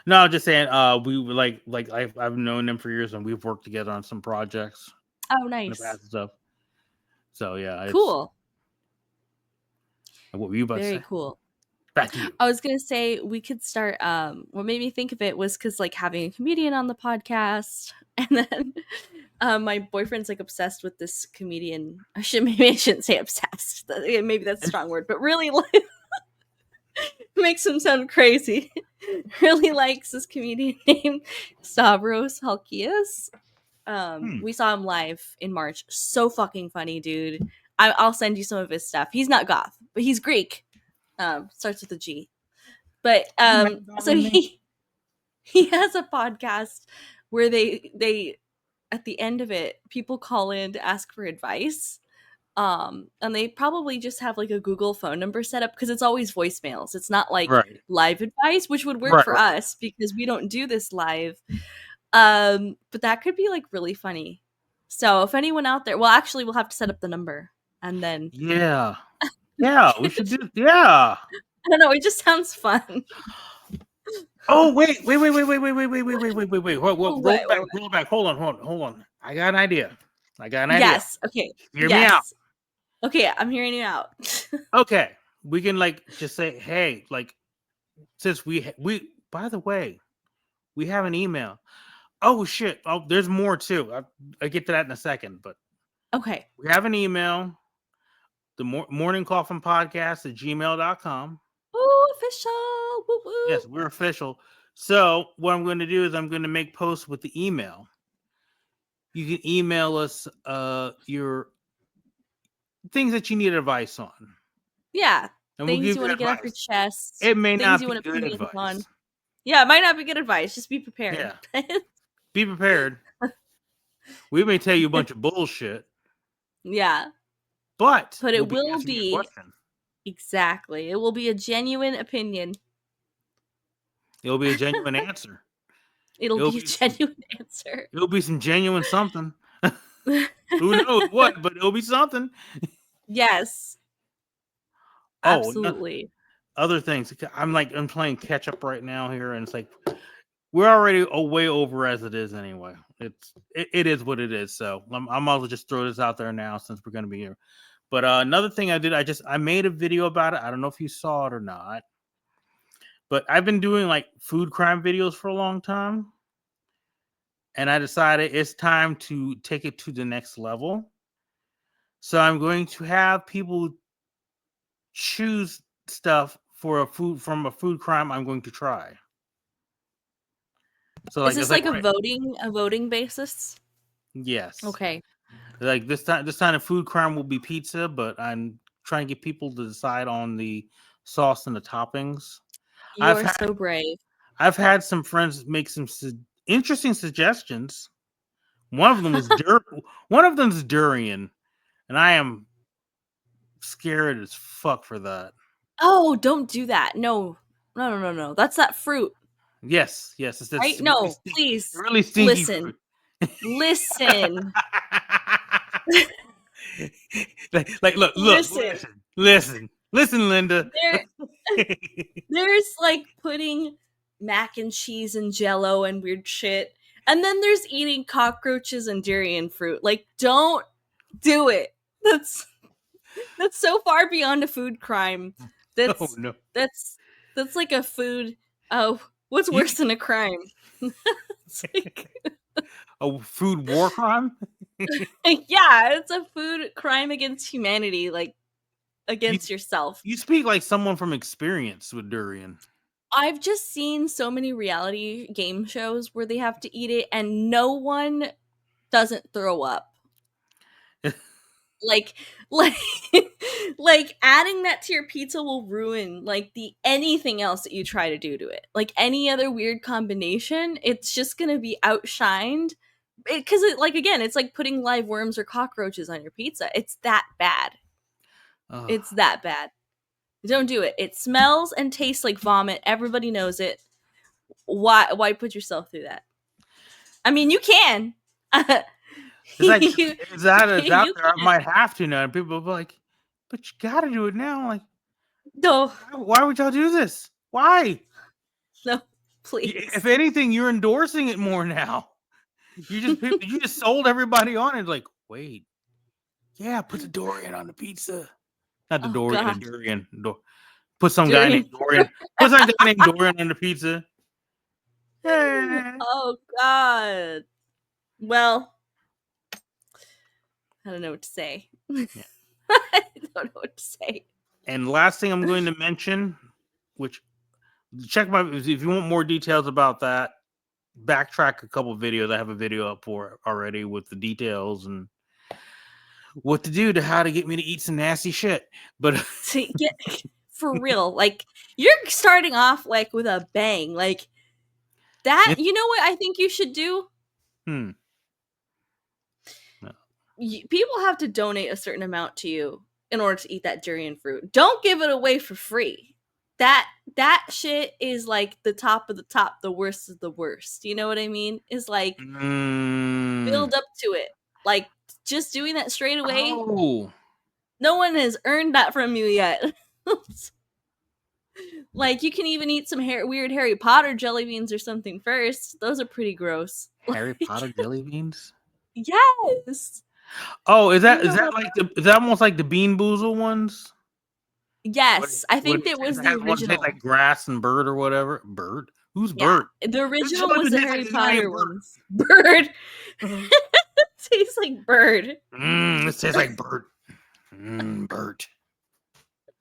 No, I'm just saying. We like I've known them for years, and we've worked together on some projects. Oh, nice. In the past and stuff. So yeah, cool. What were you about to say? Very cool. Back to you. I was gonna say we could start. What made me think of it was because like having a comedian on the podcast, and then my boyfriend's like obsessed with this comedian. Maybe I shouldn't say obsessed. Maybe that's a strong word, but really like makes him sound crazy. Really likes this comedian named Stavros Halkias. We saw him live in March. So fucking funny, dude. I'll send you some of his stuff. He's not goth, but he's Greek. Starts with a G. But so he has a podcast where they at the end of it, people call in to ask for advice And they probably just have like a Google phone number set up because it's always voicemails. It's not like Right. live advice, which would work Right, for right. us because we don't do this live. But that could be like really funny. So if anyone out there, well, actually, we'll have to set up the number and then Yeah. Yeah, we should do. Yeah. I don't know. It just sounds fun. Oh wait. Hold, What? roll back. Hold on. I got an idea. Yes. Okay. Hear me out. Okay, I'm hearing you out. Okay, we can like just say, hey, like, since we by the way, we have an email. Oh shit! Oh, there's more too. I get to that in a second, but Okay. we have an email. The morning coffin podcast at gmail.com. Ooh, official. Woo woo. Yes, we're official. So what I'm going to do is I'm going to make posts with the email. You can email us your things that you need advice on. Yeah. And Things we'll give you want to get off your chest. It may things not you be want to good opinions advice. on. Yeah, it might not be good advice. Just be prepared. Yeah. Be prepared. We may tell you a bunch of bullshit. Yeah. But it we'll will answering your be question. Exactly. It will be a genuine opinion. It'll be a genuine answer. It'll be a genuine answer. It'll be some genuine something. Who knows what, but it'll be something. Yes. Absolutely. Other things. I'm playing catch up right now here, and it's like we're already way over as it is anyway. It is what it is. So I might as well just throw this out there now since we're going to be here. But another thing I did, I made a video about it. I don't know if you saw it or not, but I've been doing like food crime videos for a long time, and I decided it's time to take it to the next level. So I'm going to have people choose stuff for from a food crime I'm going to try. So is this like a voting basis? Yes. Okay. Like this time the food crime will be pizza, but I'm trying to get people to decide on the sauce and the toppings. You are so brave. I've had some friends make some interesting suggestions. One of them is durian, and I am scared as fuck for that. Oh, don't do that. No. That's that fruit. Yes. It's that right? No, please. Really stinky listen. fruit. Listen. Look. Listen, Linda. There's like putting mac and cheese and jello and weird shit. And then there's eating cockroaches and durian fruit. Like, don't do it. That's so far beyond a food crime. That's like a food. Oh, what's worse than a crime? It's like a food war crime? Yeah, it's a food crime against humanity, like against yourself. You speak like someone from experience with durian. I've just seen so many reality game shows where they have to eat it and no one doesn't throw up. like adding that to your pizza will ruin like anything else that you try to do to it. Like any other weird combination, it's just gonna be outshined because it's like putting live worms or cockroaches on your pizza. It's that bad. It's that bad. Don't do it. It smells and tastes like vomit. Everybody knows it. Why put yourself through that? I mean, you can. It's like it's out there. I might have to now. And people will be like, but you gotta do it now. Like, no. Why would y'all do this? Why? No, please. If anything, you're endorsing it more now. You just sold everybody on it. Like, wait, yeah, put the durian on the pizza. Not the durian. Put some guy named Dorian. Put some guy named Dorian on the pizza. Oh God. Well, I don't know what to say. Yeah. I don't know what to say. And last thing I'm going to mention, which check if you want more details about that, backtrack a couple of videos. I have a video up for it already with the details and what to do to how to get me to eat some nasty shit. But for real, like you're starting off like with a bang, like that. You know what I think you should do? No. people have to donate a certain amount to you in order to eat that durian fruit. Don't give it away for free. That shit is like the top of the top, the worst of the worst. You know what I mean? Is like build up to it. Like just doing that straight away. Oh. No one has earned that from you yet. Like you can even eat some weird Harry Potter jelly beans or something first. Those are pretty gross. Harry Potter jelly beans? Yes. Oh, is You know that what like is that almost like the Bean Boozle ones? Yes, I think it was the has one original. taste like grass and bird or whatever. Bird? Who's Yeah, bird? the original jelly was bean the tastes Harry like it's not even Potter bird. ones. Bird. Tastes like bird. This tastes like bird. Bird.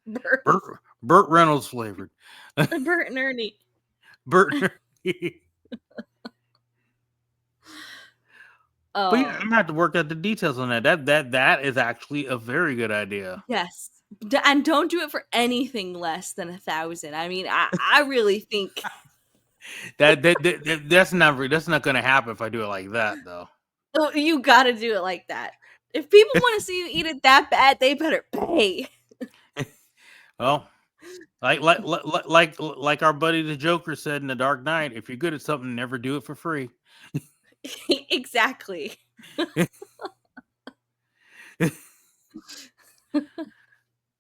Bird. Burt Reynolds flavored. Bert and Ernie. Burt. Oh, But yeah, I'm gonna have to work out the details on that. That is actually a very good idea. yes. And don't do it for anything less than 1,000. I mean, I really think That's not gonna happen if I do it like that though. oh, you gotta do it like that. If people want to see you eat it that bad, they better pay. Well, like our buddy the Joker said in The Dark Knight, if you're good at something, never do it for free. Exactly.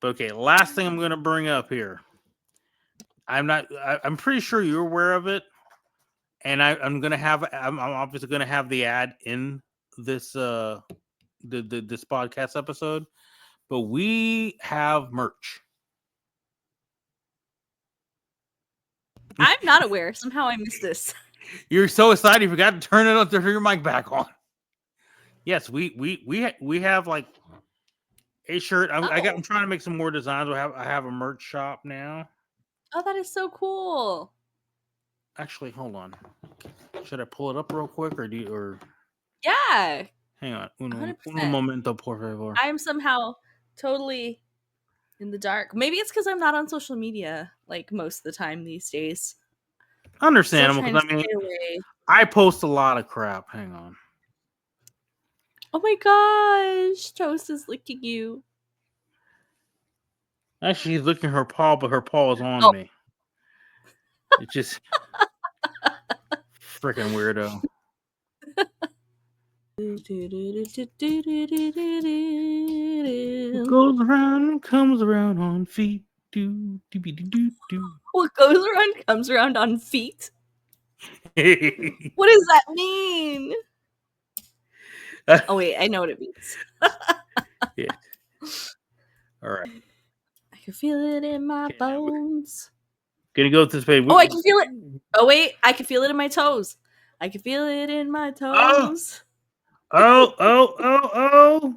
Okay, last thing I'm going to bring up here. I'm pretty sure you're aware of it, and I'm obviously going to have the ad in this this podcast episode, but we have merch. I'm not aware. Somehow I missed this. You're so excited you forgot to turn your mic back on. Yes, we have like a shirt. I'm trying to make some more designs. I have a merch shop now. Oh, that is so cool. Actually, hold on. Should I pull it up real quick or Yeah. hang on? 100%. Uno momento, por favor. I'm somehow totally in the dark. Maybe it's because I'm not on social media like most of the time these days. Understandable, because I mean, I post a lot of crap. Hang on. Oh my gosh, Toast is licking you. Actually, he's licking her paw, but her paw is on me. It's just freaking weirdo. What goes around comes around on feet. What goes around comes around on feet. What does that mean? Oh wait, I know what it means. Yeah. All right. I can feel it in my bones. Gonna go to this page. Oh, I can feel it. Oh wait, I can feel it in my toes. I can feel it in my toes. Oh.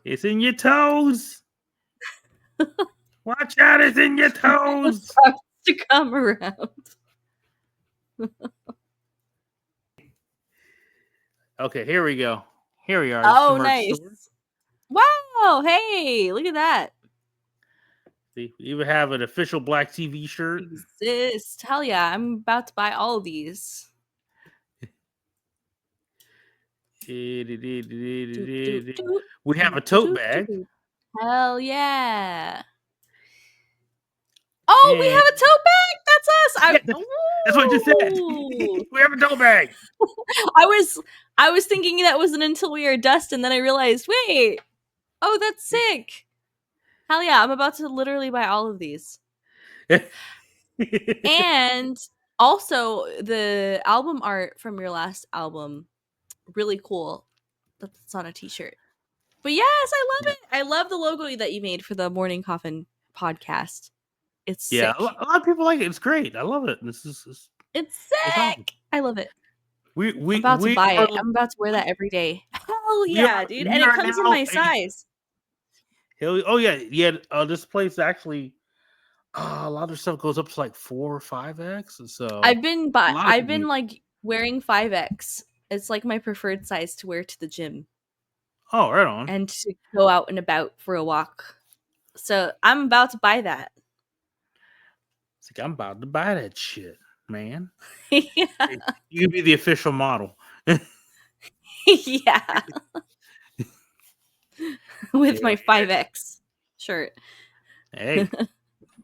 It's in your toes. Watch out, it's in your toes. It starts to come around. Okay, here we go. Here we are. Oh, nice. Store. Wow. Hey, look at that. See, we even have an official Blak TV shirt. Exist. Hell yeah. I'm about to buy all of these. We have a tote bag. Hell yeah. Oh, we have a tote bag. That's us. That's what you said. We have a tote bag. I was thinking that wasn't until we are dust, and then I realized, wait. Oh, that's sick. Hell yeah, I'm about to literally buy all of these. And also the album art from your last album, really cool. That's on a t-shirt. But yes, I love it. I love the logo that you made for the Morning Coffin podcast. It's sick. A lot of people like it. It's great. I love it. It's sick. I love it. I'm about to buy it. I'm about to wear that every day. Hell yeah, dude. And it comes in my size. Oh yeah. This place actually, a lot of stuff goes up to like 4 or 5X. So I've been like wearing 5X. It's like my preferred size to wear to the gym. Oh, right on. And to go out and about for a walk. So I'm about to buy that. It's like I'm about to buy that shit, man. Yeah. You be the official model. Yeah. With my Yeah. 5X shirt. Hey,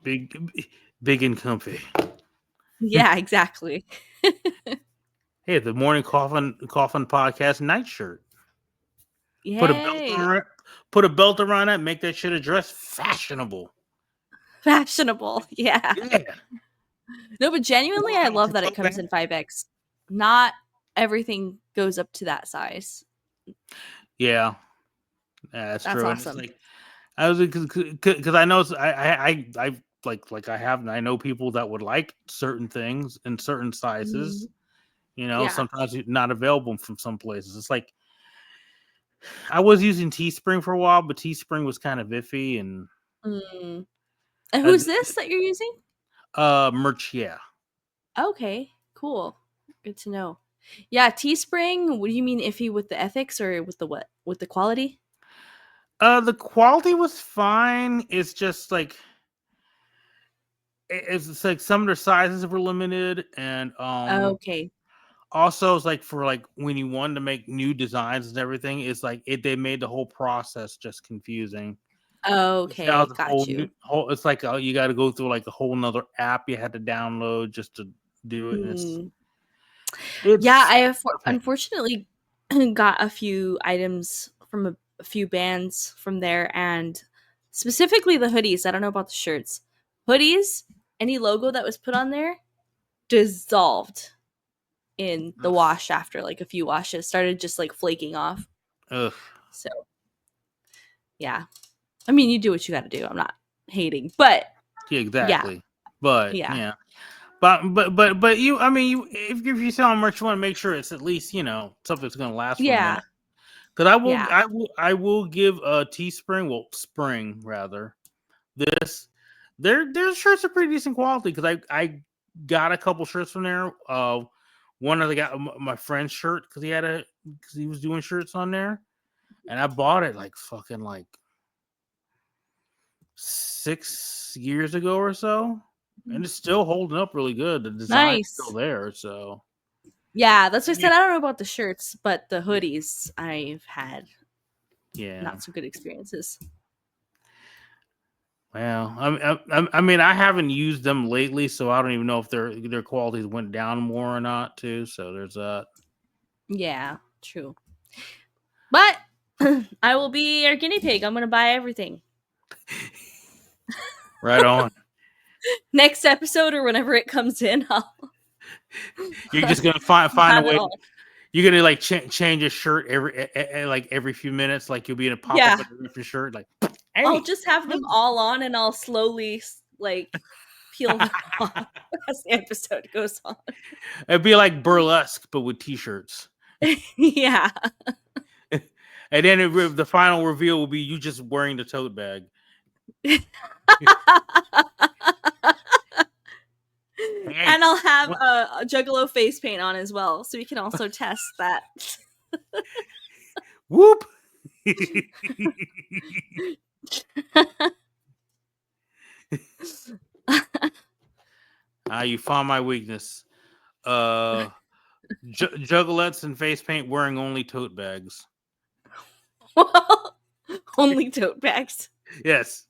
big and comfy. Yeah, exactly. Hey, the morning coffin podcast nightshirt. Put a belt Yay. on it. Put a belt around it. Make that shit a dress fashionable. Fashionable. Yeah. Yeah. No, but genuinely, I love that it Tote comes bag. in 5X. Not everything goes up to that size. Yeah, that's That's true. And it's awesome. like I was because I know I like I know people that would like certain things in certain sizes. Mhm. You know, Yeah. sometimes not available from some places. It's like I was using Teespring for a while, but Teespring was kind of iffy and Mm. And uh, who's this that you're using? merch. Yeah, Okay, cool. Good to know. Yeah, Teespring. What do you mean iffy with the ethics or with the what? With the quality? the quality was fine. It's just like it's like some of their sizes were limited, and Okay. also it's like for like when you wanted to make new designs and everything, it's like they made the whole process just confusing. It's now Okay, the got you. it's like you got to go through like a whole nother app you had to download just to do it, and Hmm. it's Yeah, I a pain. unfortunately got a few items from a few bands from there, and specifically the hoodies. I don't know about the shirts. Hoodies, any logo that was put on there dissolved in the Ugh. wash after like a few washes, started just like flaking off. Ugh. So, yeah. I mean, you do what you got to do. I'm not hating, but Yeah, yeah, exactly. But yeah, yeah, but you, I mean, you if you're selling merch, you want to make sure it's at least something that's going to last for a yeah, minute. Because yeah. I will give Teespring, well, Spring rather, this their shirts are pretty decent quality because I got a couple shirts from there. One of the got my friend's shirt because he was doing shirts on there, and I bought it like fucking like 6 years ago or so, and it's still holding up really good. The design's still Nice. there, so Yeah, that's what I yeah, said. I don't know about the shirts, but the hoodies I've had yeah. not so good experiences. Well, I mean, I haven't used them lately, so I don't even know if their qualities went down more or not, too. So there's that. Yeah, true. But I will be your guinea pig. I'm gonna buy everything. Right on. Next episode or whenever it comes in, I'll You're just gonna find a have it way. all. You're gonna like change a shirt like every few minutes. Like you'll be in a pop up Yeah, with a different shirt. Like, I'll hey, just have them all on, and I'll slowly like peel them off as the episode goes on. it'd be like burlesque, but with t-shirts. Yeah. And then the final reveal will be you just wearing the tote bag. Hey, And I'll have what? a Juggalo face paint on as well, so we can also test that. Whoop. You found my weakness. Juggalettes and face paint wearing only tote bags. Only tote bags. Yes.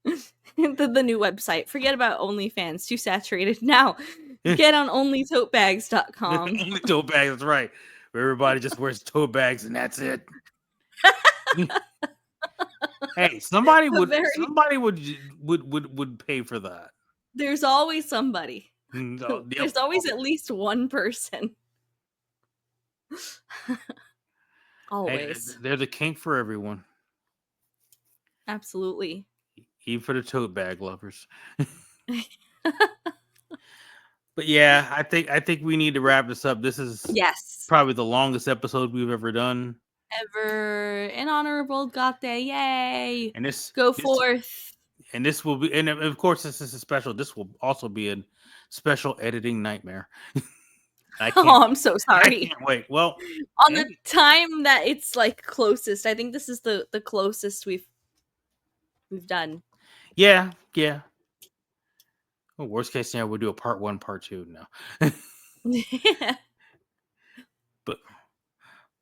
The new website. Forget about OnlyFans. Too saturated. Now, get on onlytotebags.com. Only tote bags. That's right. Where everybody just wears tote bags and that's it. Hey, somebody would pay for that. There's always somebody. No, There's always at least one person. Always. Hey, there's a kink for everyone, Absolutely. even for the tote bag lovers. But yeah, I think we need to wrap this up. This is Yes. probably the longest episode we've ever done. Ever in honor of World Goth Day. Yay. And this forth. And this will be, and of course, this is a special. This will also be a special editing nightmare. I'm so sorry. I can't wait. Well, on the time that it's like closest, I think this is the closest we've done. Yeah. Well, worst case scenario, we'll do a part 1, part 2 now. But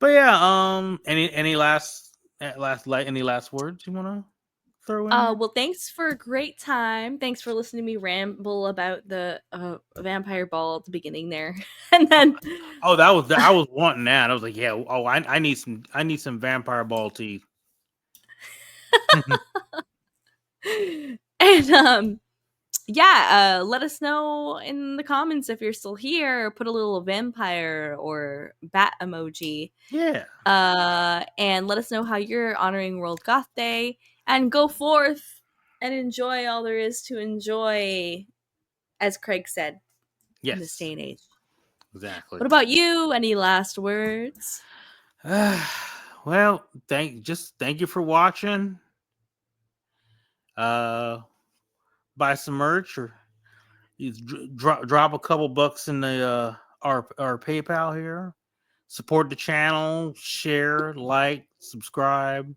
yeah, any last words you want to throw in? There? Well, thanks for a great time. Thanks for listening to me ramble about the vampire ball at the beginning there, and then Oh, I was wanting that. I was like, yeah. Oh, I need some vampire ball teeth. and yeah, let us know in the comments if you're still here. Put a little vampire or bat emoji. Yeah. And let us know how you're honoring World Goth Day, and go forth and enjoy all there is to enjoy, as Craig said, in this day Yes. and age. Exactly. What about you? Any last words? Well, thank you for watching. Buy some merch or you drop a couple bucks in the our PayPal here. Support the channel, share, like, subscribe,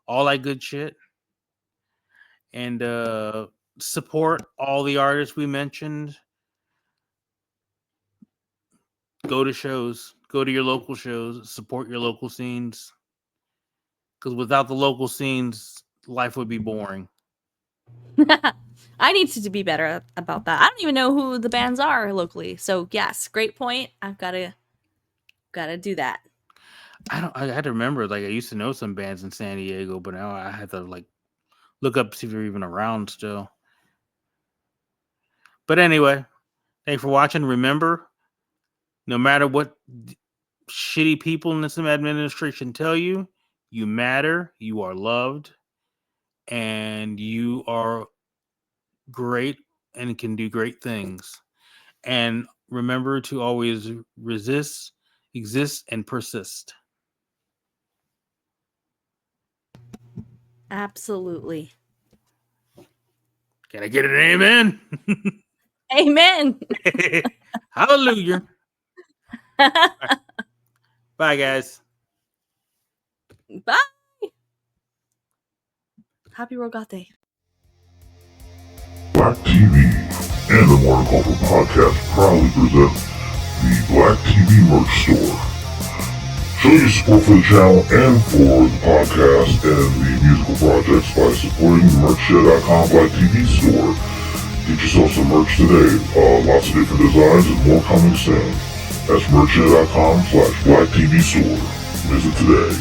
all that good shit. And support all the artists we mentioned. Go to shows, go to your local shows, support your local scenes. Because without the local scenes, life would be boring. I need to be better about that. I don't even know who the bands are locally. So yes, great point. I've gotta do that. I had to remember, like, I used to know some bands in San Diego, but now I had to like look up, see if they're even around still. But anyway, thanks for watching. Remember, no matter what shitty people in this administration tell you, you matter, you are loved, and you are great and can do great things. And remember to always resist, exist, and persist. Absolutely. Can I get an amen? Amen. Hallelujah. Right. Bye, guys. Bye. Happy World Goth Day. Blak TV and the Modern Coffin Podcast proudly present the Blak TV merch store. Show your support for the channel and for the podcast and the musical projects by supporting the merchshare.com Blak TV store. Get yourself some merch today. Lots of different designs and more coming soon. That's merchshare.com/Blak TV store. Visit today.